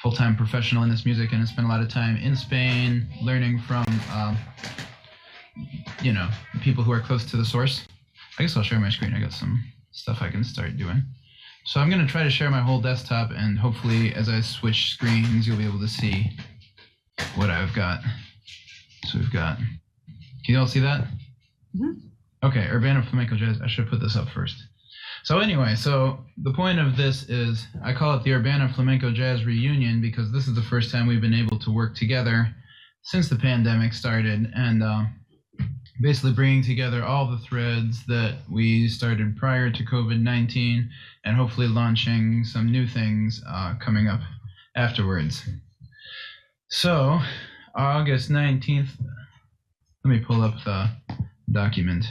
full-time professional in this music and has spent a lot of time in Spain learning from, people who are close to the source. I guess I'll share my screen. I got some stuff I can start doing. So I'm going to try to share my whole desktop, and hopefully as I switch screens, you'll be able to see what I've got. So we've got, can you all see that? Mm-hmm. Okay, Urbana Flamenco Jazz. I should put this up first. So anyway, so the point of this is I call it the Urbana Flamenco Jazz Reunion because this is the first time we've been able to work together since the pandemic started, and basically bringing together all the threads that we started prior to COVID-19 and hopefully launching some new things coming up afterwards. So August 19th, let me pull up the document.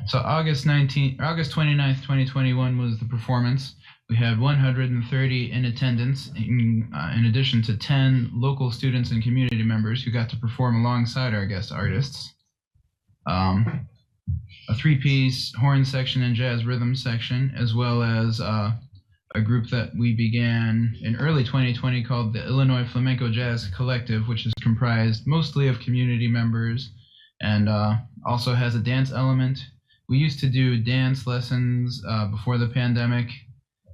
So August 29th, 2021 was the performance. We had 130 in attendance, in addition to 10 local students and community members who got to perform alongside our guest artists. A three-piece horn section and jazz rhythm section, as well as a group that we began in early 2020 called the Illinois Flamenco Jazz Collective, which is comprised mostly of community members and also has a dance element. We used to do dance lessons before the pandemic,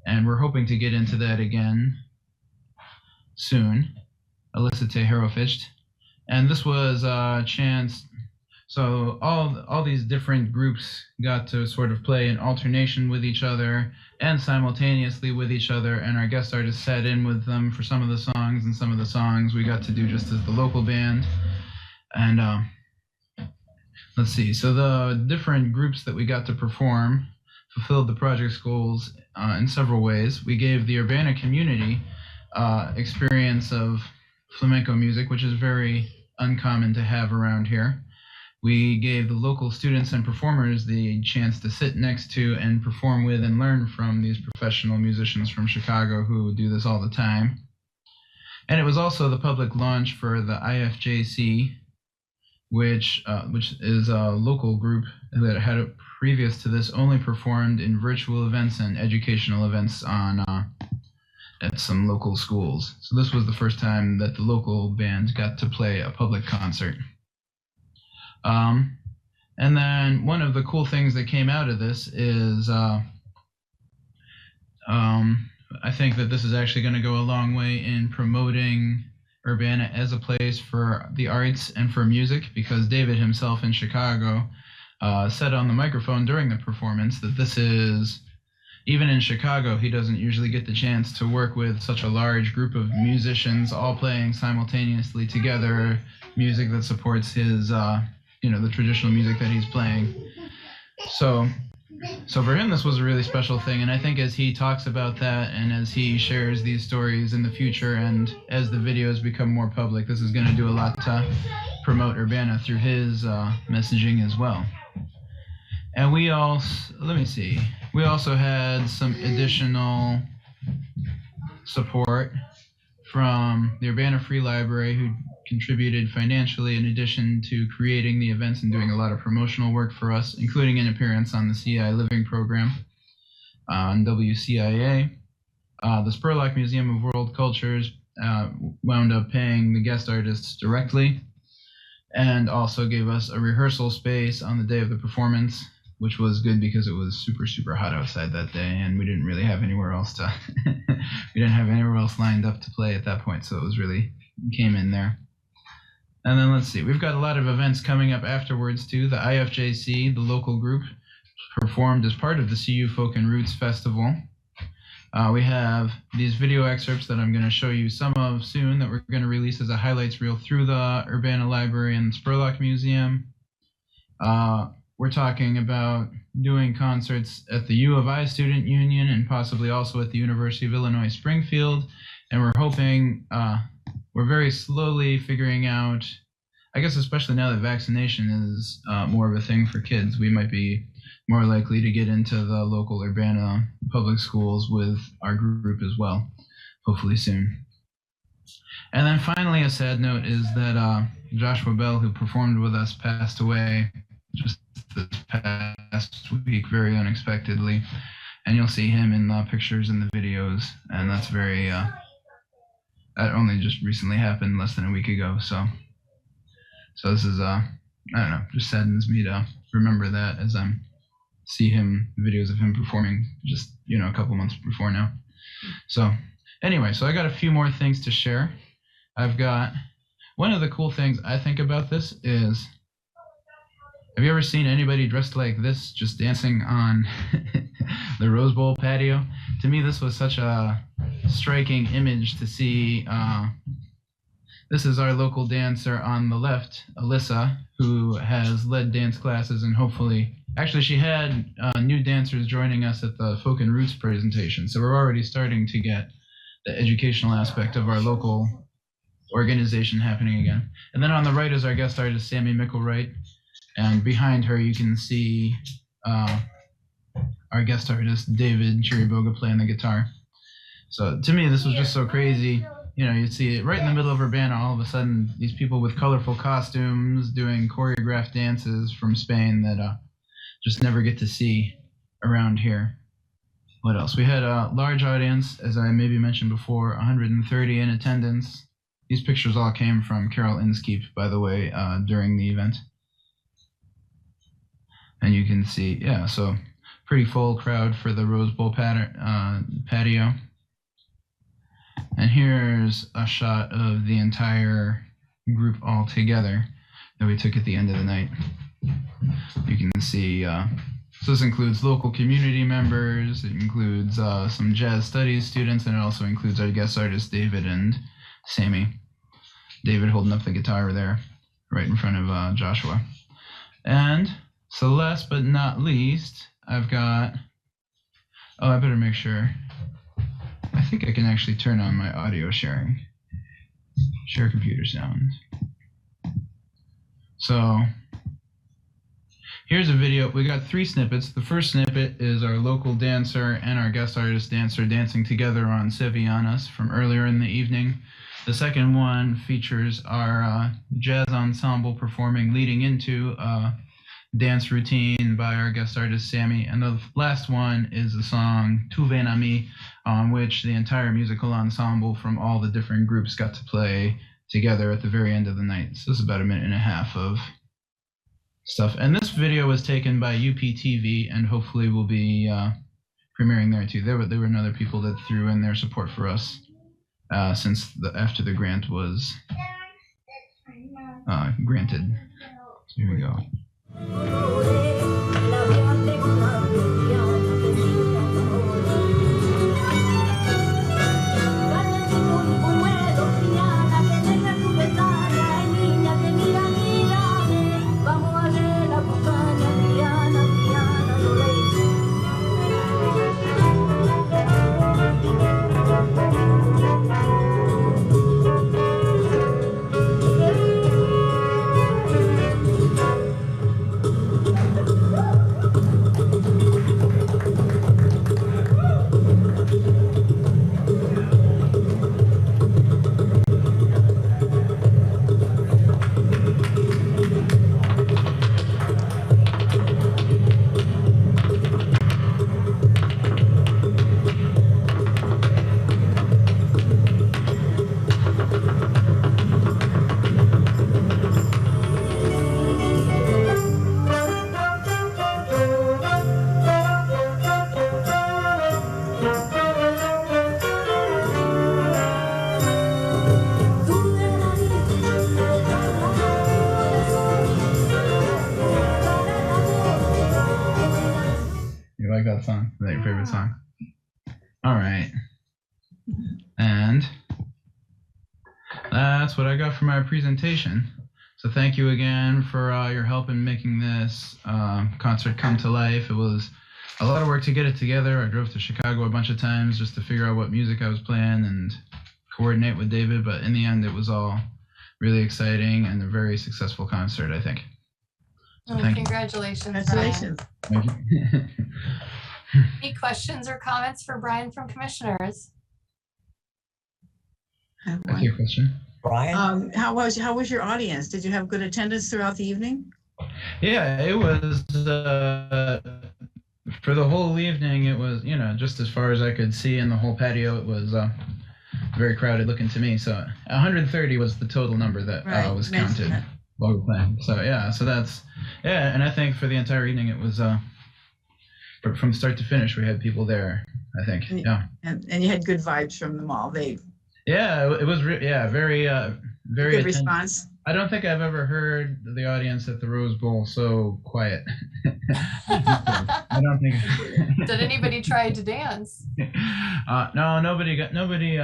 and we're hoping to get into that again soon. Alyssa Tejero Fischt. And this was a chance, so all these different groups got to sort of play in alternation with each other and simultaneously with each other, and our guest artists sat in with them for some of the songs, and some of the songs we got to do just as the local band. And let's see, so the different groups that we got to perform fulfilled the project's goals in several ways. We gave the Urbana community experience of flamenco music, which is very uncommon to have around here. We gave the local students and performers the chance to sit next to and perform with and learn from these professional musicians from Chicago who do this all the time. And it was also the public launch for the IFJC, which is a local group that had previous to this only performed in virtual events and educational events on at some local schools. So this was the first time that the local band got to play a public concert. And then one of the cool things that came out of this is I think that this is actually going to go a long way in promoting Urbana as a place for the arts and for music, because David himself in Chicago said on the microphone during the performance that this is, even in Chicago, he doesn't usually get the chance to work with such a large group of musicians all playing simultaneously together, music that supports his, the traditional music that he's playing. So for him, this was a really special thing. And I think as he talks about that and as he shares these stories in the future and as the videos become more public, this is going to do a lot to promote Urbana through his messaging as well. And we also had some additional support from the Urbana Free Library, who contributed financially in addition to creating the events and doing a lot of promotional work for us, including an appearance on the CI Living program on WCIA. The Spurlock Museum of World Cultures wound up paying the guest artists directly and also gave us a rehearsal space on the day of the performance, which was good because it was super, super hot outside that day, and we didn't really have anywhere else to, we didn't have anywhere else lined up to play at that point, so it was really, came in there. And then let's see, we've got a lot of events coming up afterwards too. The IFJC, the local group, performed as part of the CU Folk and Roots Festival. We have these video excerpts that I'm going to show you some of soon that we're going to release as a highlights reel through the Urbana Library and Spurlock Museum. We're talking about doing concerts at the U of I Student Union and possibly also at the University of Illinois Springfield. And we're hoping, we're very slowly figuring out, I guess especially now that vaccination is more of a thing for kids, we might be more likely to get into the local Urbana public schools with our group as well, hopefully soon. And then finally, a sad note is that Joshua Bell, who performed with us, passed away just this past week very unexpectedly. And you'll see him in the pictures and the videos, and that's very, that only just recently happened less than a week ago. So this is, I don't know, just saddens me to remember that as I'm see him, videos of him performing just, a couple months before now. So anyway, so I got a few more things to share. I've got, one of the cool things I think about this is, have you ever seen anybody dressed like this just dancing on the Rose Bowl patio? To me, this was such a striking image to see. This is our local dancer on the left, Alyssa, who has led dance classes and hopefully, actually she had new dancers joining us at the Folk and Roots presentation. So we're already starting to get the educational aspect of our local organization happening again. And then on the right is our guest artist, Sammy Mickelwright. And behind her, you can see our guest artist, David Chiriboga, playing the guitar. So to me, this was just so crazy. You'd see it right in the middle of Urbana, all of a sudden, these people with colorful costumes doing choreographed dances from Spain that just never get to see around here. What else? We had a large audience, as I maybe mentioned before, 130 in attendance. These pictures all came from Carol Inskeep, by the way, during the event. And you can see, yeah, so pretty full crowd for the Rose Bowl patio. And here's a shot of the entire group all together that we took at the end of the night. You can see, so this includes local community members, it includes some jazz studies students, and it also includes our guest artists, David and Sammy. David holding up the guitar there, right in front of Joshua. And so last but not least, I've got, I better make sure. I think I can actually turn on my audio sharing. Share computer sound. So here's a video. We got 3 snippets. The first snippet is our local dancer and our guest artist dancer dancing together on Sevillanas from earlier in the evening. The second one features our jazz ensemble performing leading into dance routine by our guest artist Sammy, and the last one is the song Tu ven a mi, on which the entire musical ensemble from all the different groups got to play together at the very end of the night. So this is about a minute and a half of stuff, and this video was taken by UPTV and hopefully will be premiering there too. There were other people that threw in their support for us since after the grant was granted. So here we go. You like that song? Is that your favorite song? All right. And that's what I got for my presentation. So thank you again for your help in making this concert come to life. It was a lot of work to get it together. I drove to Chicago a bunch of times just to figure out what music I was playing and coordinate with David, but in the end it was all really exciting and a very successful concert, I think. So thank you. Congratulations. Congratulations. Thank you. Any questions or comments for Brian from commissioners? That's your question. Brian? How was your audience? Did you have good attendance throughout the evening? Yeah, it was for the whole evening. It was, just as far as I could see in the whole patio, it was very crowded looking to me. So 130 was the total number that was counted while we were playing. So and I think for the entire evening it was from start to finish we had people there, I think. And you had good vibes from them all. It was very good response. I don't think I've ever heard the audience at the Rose Bowl so quiet. I don't think. Did anybody try to dance? No, nobody.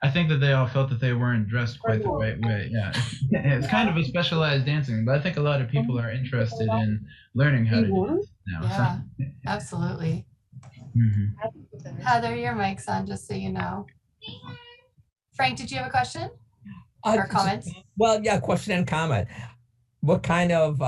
I think that they all felt that they weren't dressed quite the right way. Yeah, it's kind of a specialized dancing, but I think a lot of people are interested in learning how to do it now. Yeah, absolutely. Mm-hmm. Heather, your mic's on, just so you know. Frank, did you have a question or comment? Well, yeah, question and comment. What kind of,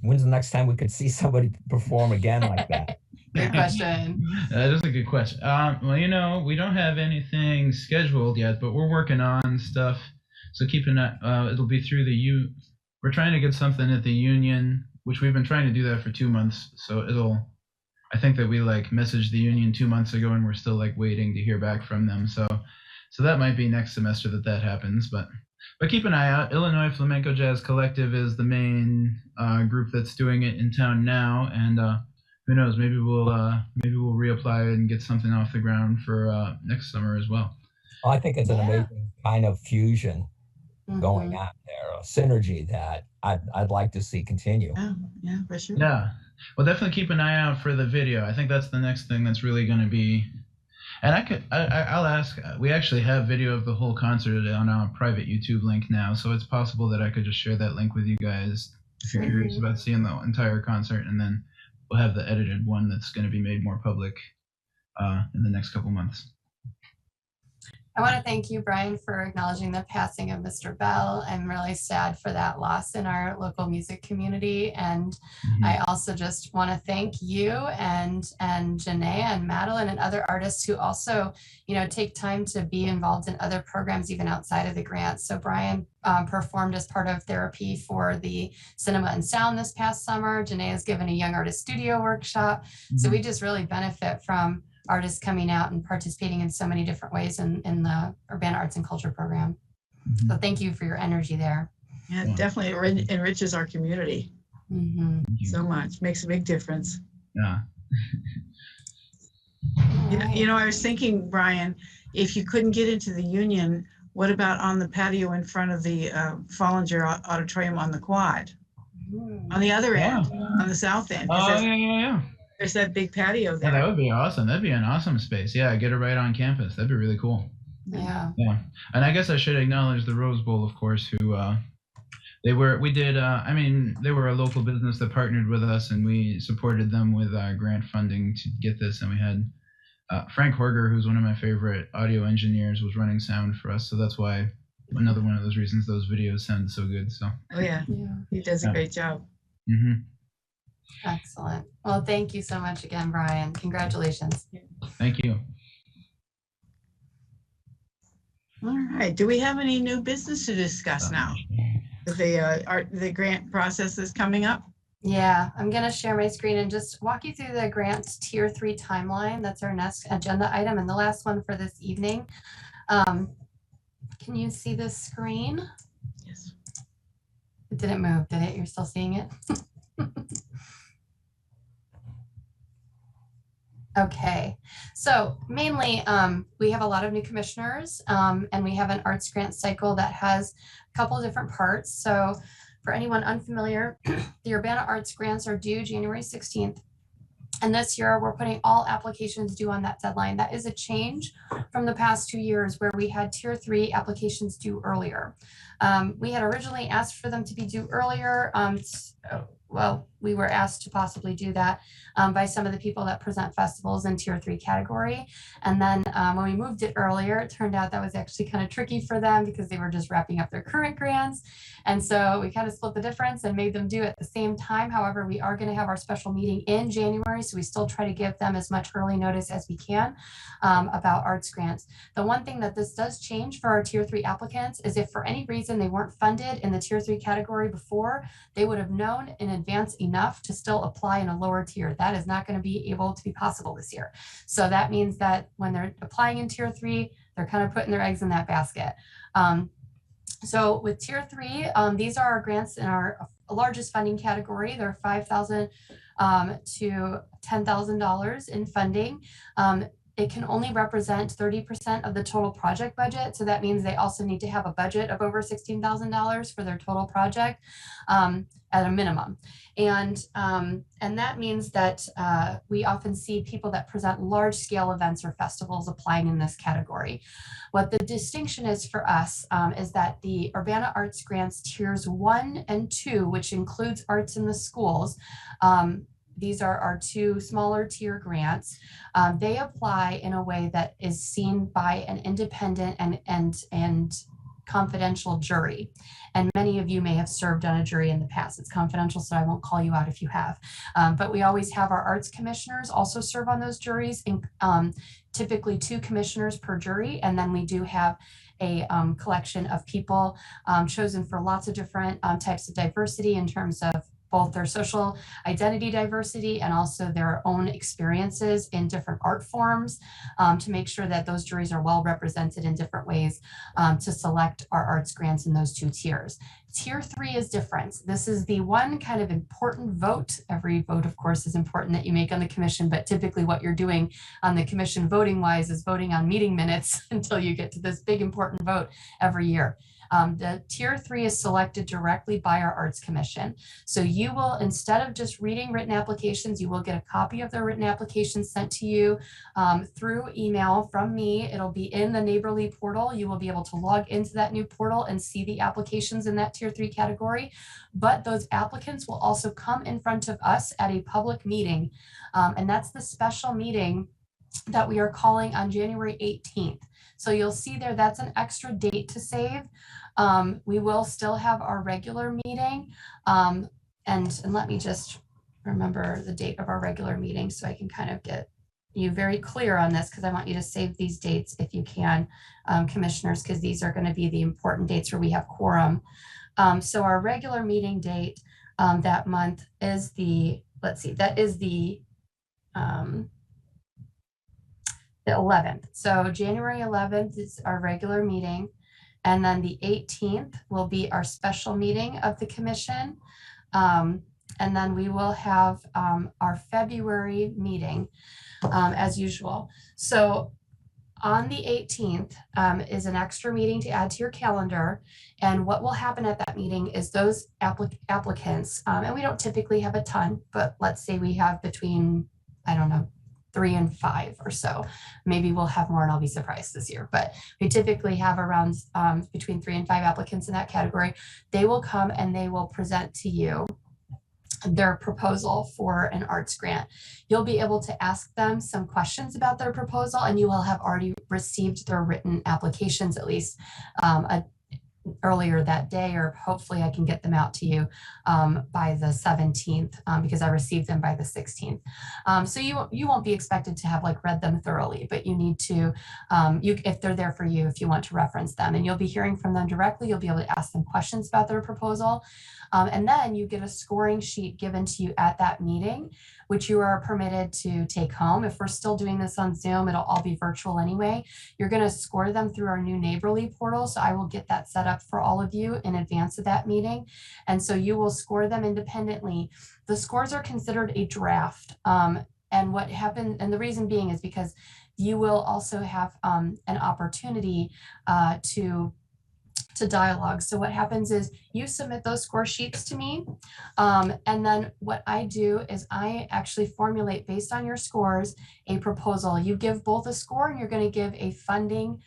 when's the next time we could see somebody perform again like that? Good question. That is a good question. Well, we don't have anything scheduled yet, but we're working on stuff. So keep an eye. It'll be through we're trying to get something at the union, which we've been trying to do that for 2 months. So I think that we messaged the union 2 months ago and we're still waiting to hear back from them. So that might be next semester that happens, but keep an eye out. Illinois Flamenco Jazz Collective is the main group that's doing it in town now, and who knows? Maybe we'll reapply and get something off the ground for next summer as well. Well, I think it's an amazing kind of fusion going on there, a synergy that I'd like to see continue. Yeah, for sure. Yeah, well, definitely keep an eye out for the video. I think that's the next thing that's really going to be. And I'll ask. We actually have video of the whole concert on our private YouTube link now, so it's possible that I could just share that link with you guys if you're curious about seeing the entire concert, and then we'll have the edited one that's going to be made more public in the next couple months. I want to thank you, Brian, for acknowledging the passing of Mr. Bell. I'm really sad for that loss in our local music community. And I also just want to thank you and Janae and Madeline and other artists who also, take time to be involved in other programs even outside of the grant. So Brian performed as part of therapy for the Cinema and Sound this past summer. Janae has given a young artist studio workshop. So we just really benefit from artists coming out and participating in so many different ways in the Urbana Arts and Culture program. So thank you for your energy there. Yeah, it definitely enriches our community so much. Makes a big difference. Yeah. I was thinking, Brian, if you couldn't get into the Union, what about on the patio in front of the Follinger Auditorium on the quad? On the other end, on the south end. Oh, yeah. There's that big patio there. Yeah, that would be awesome. That'd be an awesome space. Yeah, get it right on campus. That'd be really cool. Yeah. Yeah. And I guess I should acknowledge the Rose Bowl, of course, who they were a local business that partnered with us, and we supported them with grant funding to get this. And we had Frank Horger, who's one of my favorite audio engineers, was running sound for us. So that's why another one of those reasons those videos sound so good. So. Oh yeah, he does a great job. Mm-hmm. Excellent. Well, thank you so much again, Brian. Congratulations. Thank you. All right. Do we have any new business to discuss now? The grant process is coming up. Yeah, I'm going to share my screen and just walk you through the grants tier 3 timeline. That's our next agenda item and the last one for this evening. Can you see the screen? Yes. It didn't move, did it? You're still seeing it? Okay, so mainly we have a lot of new commissioners and we have an arts grant cycle that has a couple of different parts. So for anyone unfamiliar, the Urbana Arts grants are due January 16th. And this year we're putting all applications due on that deadline. That is a change from the past 2 years where we had tier 3 applications due earlier. We had originally asked for them to be due earlier. Well, we were asked to possibly do that by some of the people that present festivals in tier 3 category. And then when we moved it earlier, it turned out that was actually kind of tricky for them because they were just wrapping up their current grants. And so we kind of split the difference and made them do at the same time. However, we are going to have our special meeting in January. So we still try to give them as much early notice as we can about arts grants. The one thing that this does change for our tier 3 applicants is if for any reason they weren't funded in the tier 3 category before, they would have known in advance enough to still apply in a lower tier. That is not going to be able to be possible this year. So that means that when they're applying in tier 3, they're kind of putting their eggs in that basket. So with tier 3, these are our grants in our largest funding category. They're $5,000 to $10,000 in funding. It can only represent 30% of the total project budget. So that means they also need to have a budget of over $16,000 for their total project at a minimum. And that means that we often see people that present large scale events or festivals applying in this category. What the distinction is for us is that the Urbana Arts Grants tiers 1 and 2, which includes arts in the schools, these are our 2 smaller tier grants. They apply in a way that is seen by an independent and confidential jury. And many of you may have served on a jury in the past. It's confidential, so I won't call you out if you have. But we always have our arts commissioners also serve on those juries, typically 2 commissioners per jury. And then we do have a collection of people chosen for lots of different types of diversity in terms of both their social identity diversity and also their own experiences in different art forms to make sure that those juries are well represented in different ways to select our arts grants in those 2 tiers. Tier 3 is different. This is the one kind of important vote. Every vote, of course, is important that you make on the commission, but typically what you're doing on the commission voting wise is voting on meeting minutes until you get to this big important vote every year. The tier 3 is selected directly by our Arts Commission. So you will, instead of just reading written applications, you will get a copy of the written applications sent to you through email from me. It'll be in the Neighborly portal. You will be able to log into that new portal and see the applications in that tier 3 category. But those applicants will also come in front of us at a public meeting. And that's the special meeting that we are calling on January 18th. So you'll see there, that's an extra date to save. We will still have our regular meeting. And let me just remember the date of our regular meeting so I can kind of get you very clear on this, because I want you to save these dates if you can, commissioners, because these are going to be the important dates where we have quorum. So our regular meeting date that month is the, let's see, that is the 11th. So January 11th is our regular meeting. And then the 18th will be our special meeting of the commission. And then we will have our February meeting as usual. So on the 18th is an extra meeting to add to your calendar. And what will happen at that meeting is those applicants, and we don't typically have a ton, but let's say we have between, I don't know, 3 and 5 or so. Maybe we'll have more and I'll be surprised this year, but we typically have around between 3 and 5 applicants in that category. They will come and they will present to you their proposal for an arts grant. You'll be able to ask them some questions about their proposal, and you will have already received their written applications at least earlier that day, or hopefully I can get them out to you by the 17th because I received them by the 16th. So you won't be expected to have like read them thoroughly, but you need to, if they're there for you, if you want to reference them, and you'll be hearing from them directly, you'll be able to ask them questions about their proposal. And then you get a scoring sheet given to you at that meeting, which you are permitted to take home. If we're still doing this on Zoom, it'll all be virtual anyway. You're going to score them through our new Neighborly portal. So I will get that set up for all of you in advance of that meeting. And so you will score them independently. The scores are considered a draft. And what happened, and the reason being is because you will also have an opportunity to dialogue. So what happens is you submit those score sheets to me. And then what I do is I actually formulate based on your scores, a proposal. You give both a score and you're going to give a funding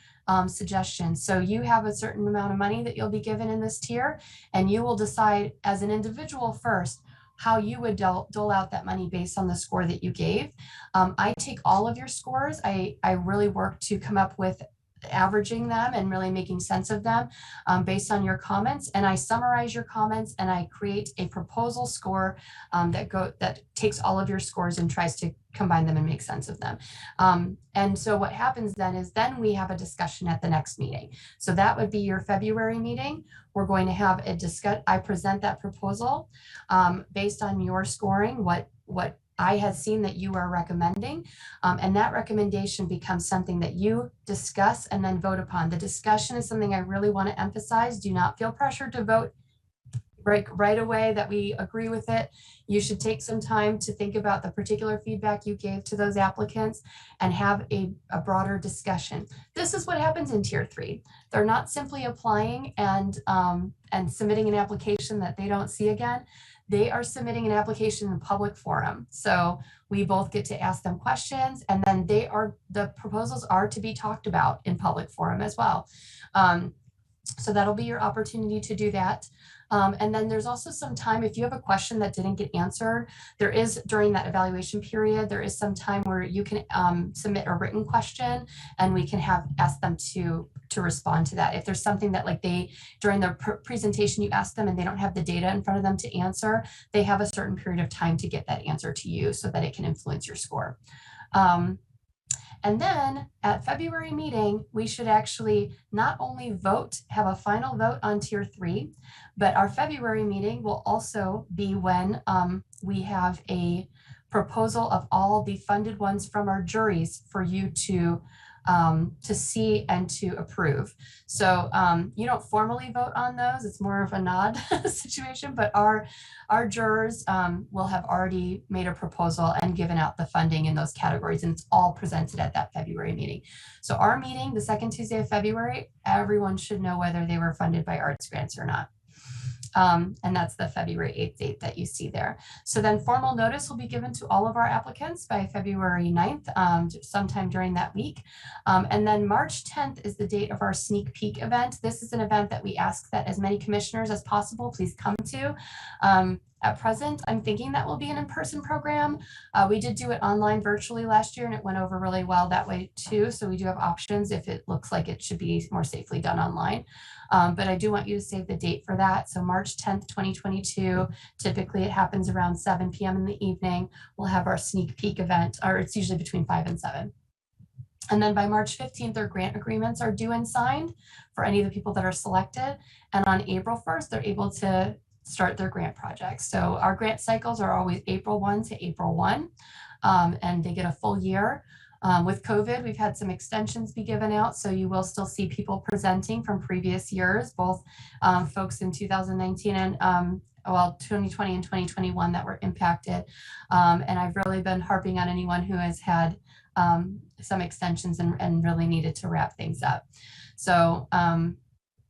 suggestion. So you have a certain amount of money that you'll be given in this tier, and you will decide as an individual first how you would dole out that money based on the score that you gave. I take all of your scores. I really work to come up with averaging them and really making sense of them based on your comments. And I summarize your comments and I create a proposal score that takes all of your scores and tries to combine them and make sense of them. And so what happens then is we have a discussion at the next meeting. So that would be your February meeting. We're going to have a I present that proposal based on your scoring, what I had seen that you are recommending, and that recommendation becomes something that you discuss and then vote upon. The discussion is something I really want to emphasize. Do not feel pressured to vote right away that we agree with it. You should take some time to think about the particular feedback you gave to those applicants and have a broader discussion. This is what happens in Tier 3. They're not simply applying and submitting an application that they don't see again. They are submitting an application in public forum. So we both get to ask them questions, and then the proposals are to be talked about in public forum as well. So that'll be your opportunity to do that. And then there's also some time, if you have a question that didn't get answered, there is during that evaluation period, there is some time where you can submit a written question and we can ask them to respond to that. If there's something that during the presentation you ask them and they don't have the data in front of them to answer, they have a certain period of time to get that answer to you so that it can influence your score. And then at February meeting, we should actually not only have a final vote on Tier 3, but our February meeting will also be when we have a proposal of all the funded ones from our juries for you to see and to approve. So you don't formally vote on those. It's more of a nod situation, but our jurors will have already made a proposal and given out the funding in those categories, and it's all presented at that February meeting. So our meeting, the second Tuesday of February, everyone should know whether they were funded by arts grants or not. And that's the February 8th date that you see there. So then formal notice will be given to all of our applicants by February 9th, sometime during that week. And then March 10th is the date of our sneak peek event. This is an event that we ask that as many commissioners as possible please come to. At present, I'm thinking that will be an in-person program. We did do it online virtually last year and it went over really well that way too. So we do have options if it looks like it should be more safely done online. But I do want you to save the date for that. So March 10th, 2022, typically it happens around 7 p.m. in the evening. We'll have our sneak peek event, or it's usually between 5 and 7. And then by March 15th, their grant agreements are due and signed for any of the people that are selected. And on April 1st, they're able to start their grant projects. So our grant cycles are always April 1 to April 1, and they get a full year. With COVID, we've had some extensions be given out, so you will still see people presenting from previous years, both folks in 2019 and 2020 and 2021 that were impacted. And I've really been harping on anyone who has had some extensions and really needed to wrap things up. So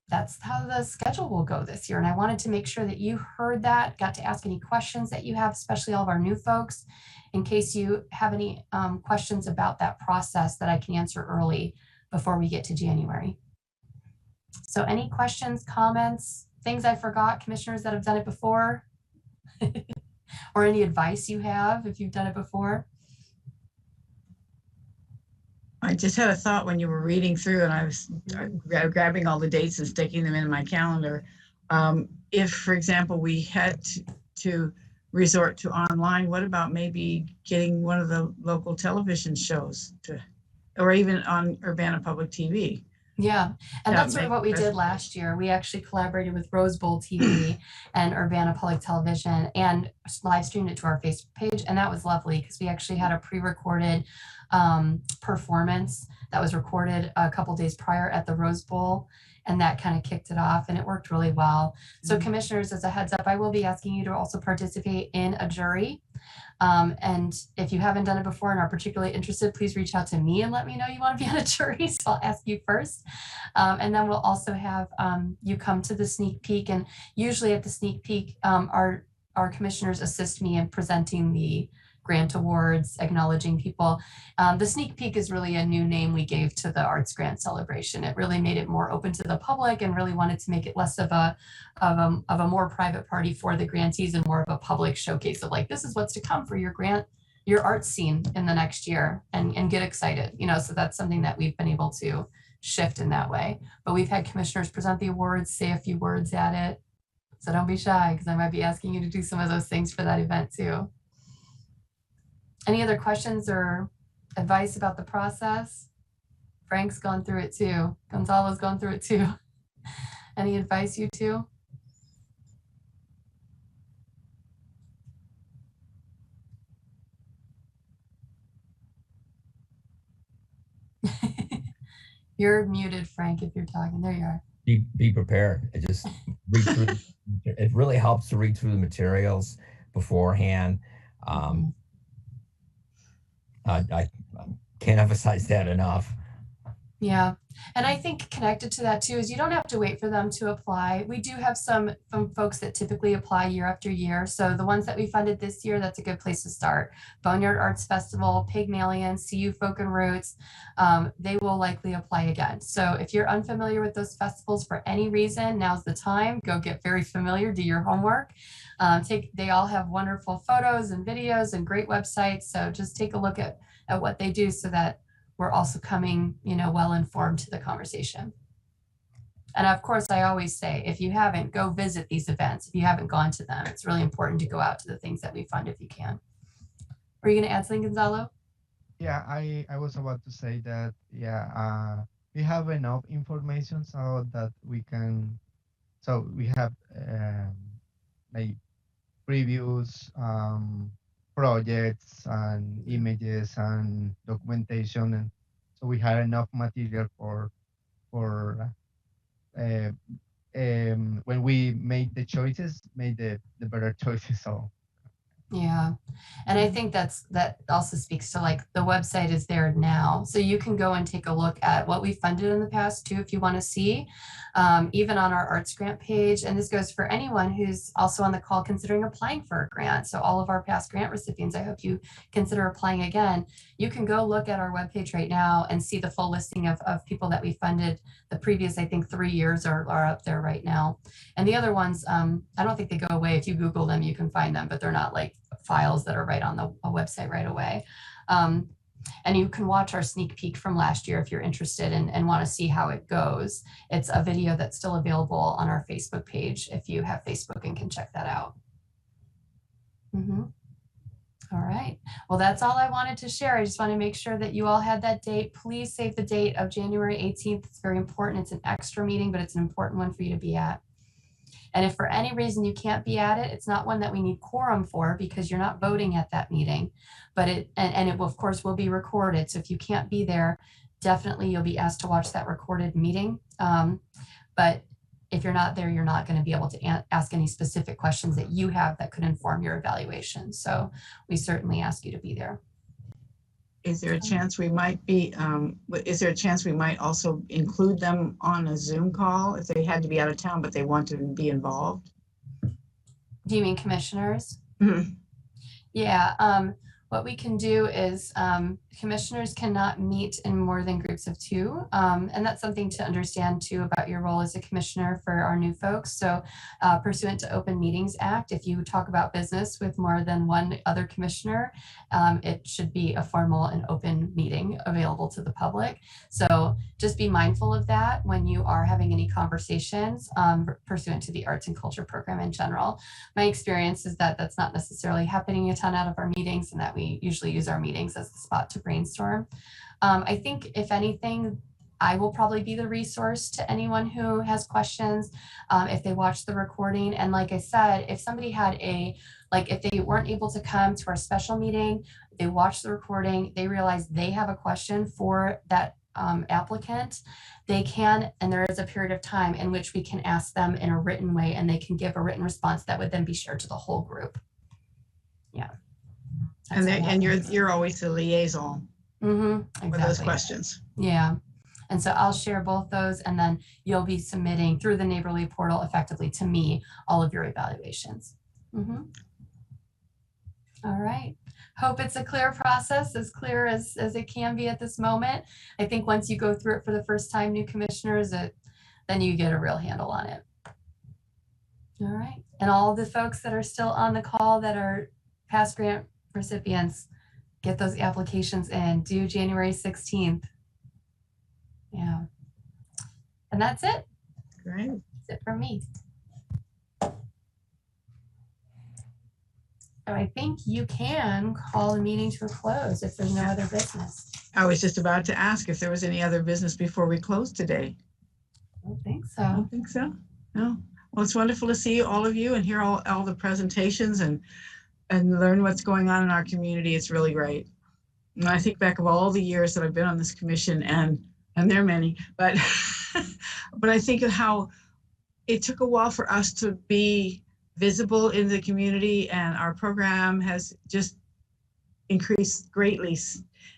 that's how the schedule will go this year. And I wanted to make sure that you heard that, got to ask any questions that you have, especially all of our new folks, in case you have any questions about that process that I can answer early before we get to January. So any questions, comments, things I forgot, commissioners that have done it before, or any advice you have if you've done it before? I just had a thought when you were reading through and I was grabbing all the dates and sticking them in my calendar. If, for example, we had to resort to online, what about maybe getting one of the local television shows to, or even on Urbana Public TV? Yeah, and that's sort of what we did last year. We actually collaborated with Rose Bowl TV and Urbana Public Television and live streamed it to our Facebook page. And that was lovely because we actually had a pre-recorded performance that was recorded a couple days prior at the Rose Bowl. And that kind of kicked it off and it worked really well. So commissioners, as a heads up, I will be asking you to also participate in a jury. And if you haven't done it before and are particularly interested, please reach out to me and let me know you want to be on a jury. So I'll ask you first. And then we'll also have you come to the sneak peek. And usually at the sneak peek, our commissioners assist me in presenting the grant awards, acknowledging people. The sneak peek is really a new name we gave to the Arts Grant Celebration. It really made it more open to the public and really wanted to make it less of a more private party for the grantees and more of a public showcase of like, this is what's to come for your grant, your arts scene in the next year, and get excited, you know. So that's something that we've been able to shift in that way. But we've had commissioners present the awards, say a few words at it. So don't be shy because I might be asking you to do some of those things for that event too. Any other questions or advice about the process? Frank's gone through it too. Gonzalo's gone through it too. Any advice, you two? You're muted, Frank, if you're talking. There you are. Be prepared. It just read through. It really helps to read through the materials beforehand. I can't emphasize that enough. Yeah. And I think connected to that too is you don't have to wait for them to apply. We do have some folks that typically apply year after year. So the ones that we funded this year, that's a good place to start. Boneyard Arts Festival, Pygmalion, CU Folk and Roots, they will likely apply again. So if you're unfamiliar with those festivals for any reason, now's the time. Go get very familiar, do your homework. They all have wonderful photos and videos and great websites. So just take a look at what they do so that we're also coming, you know, well informed to the conversation. And of course, I always say, if you haven't, go visit these events. If you haven't gone to them, it's really important to go out to the things that we fund if you can. Are you going to add something, Gonzalo? Yeah, I was about to say that, yeah, we have enough information so that we can, so we have like previous projects and images and documentation, and so we had enough material for when we made the choices, made the better choices. So yeah, and I think that also speaks to like the website is there now, so you can go and take a look at what we funded in the past too if you want to see, even on our arts grant page. And this goes for anyone who's also on the call considering applying for a grant. So all of our past grant recipients, I hope you consider applying again. You can go look at our webpage right now and see the full listing of people that we funded the previous, I think 3 years are up there right now. And the other ones, I don't think they go away. If you Google them, you can find them, but they're not like files that are right on the website right away. And you can watch our sneak peek from last year if you're interested and want to see how it goes. It's a video that's still available on our Facebook page if you have Facebook and can check that out. All right. Well, that's all I wanted to share. I just want to make sure that you all had that date. Please save the date of January 18th. It's very important. It's an extra meeting, but it's an important one for you to be at. And if for any reason you can't be at it, it's not one that we need quorum for because you're not voting at that meeting, but it will, of course, will be recorded. So if you can't be there, definitely you'll be asked to watch that recorded meeting. But if you're not there, you're not going to be able to ask any specific questions that you have that could inform your evaluation. So we certainly ask you to be there. is there a chance we might be, is there a chance we might also include them on a Zoom call if they had to be out of town, but they want to be involved? Do you mean commissioners? Mhm. Yeah, what we can do is commissioners cannot meet in more than groups of 2. And that's something to understand too about your role as a commissioner for our new folks. So pursuant to Open Meetings Act, if you talk about business with more than one other commissioner, it should be a formal and open meeting available to the public. So just be mindful of that when you are having any conversations pursuant to the arts and culture program in general. My experience is that that's not necessarily happening a ton out of our meetings, and that we usually use our meetings as the spot to brainstorm. I think if anything, I will probably be the resource to anyone who has questions if they watch the recording. And like I said, if somebody had if they weren't able to come to our special meeting, they watch the recording, they realize they have a question for that applicant, they can, and there is a period of time in which we can ask them in a written way, and they can give a written response that would then be shared to the whole group. Yeah. And you're always the liaison Exactly. for those questions. Yeah. And so I'll share both those, and then you'll be submitting through the Neighborly portal effectively to me all of your evaluations. All right. Hope it's a clear process, as clear as it can be at this moment. I think once you go through it for the first time, new commissioners, then you get a real handle on it. All right. And all the folks that are still on the call that are past grant recipients, get those applications in, due January 16th. Yeah. And that's it. Great. That's it from me. So I think you can call the meeting to a close if there's no other business. I was just about to ask if there was any other business before we close today. I don't think so. I don't think so. No. Well, it's wonderful to see all of you and hear all the presentations and learn what's going on in our community. It's really great. And I think back of all the years that I've been on this commission, and there are many, but but I think of how it took a while for us to be visible in the community, and our program has just increased greatly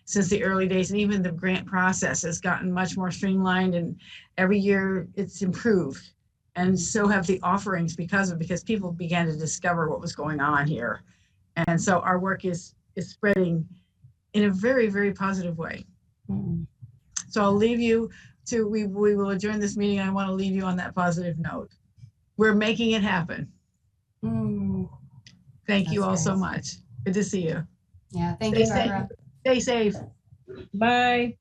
since the early days, and even the grant process has gotten much more streamlined, and every year it's improved. And so have the offerings because people began to discover what was going on here. And so our work is spreading in a very, very positive way. So I'll leave you to, we will adjourn this meeting. I want to leave you on that positive note. We're making it happen. Thank you all so much. Good to see you. Yeah, thank you, Barbara. Stay safe. Bye.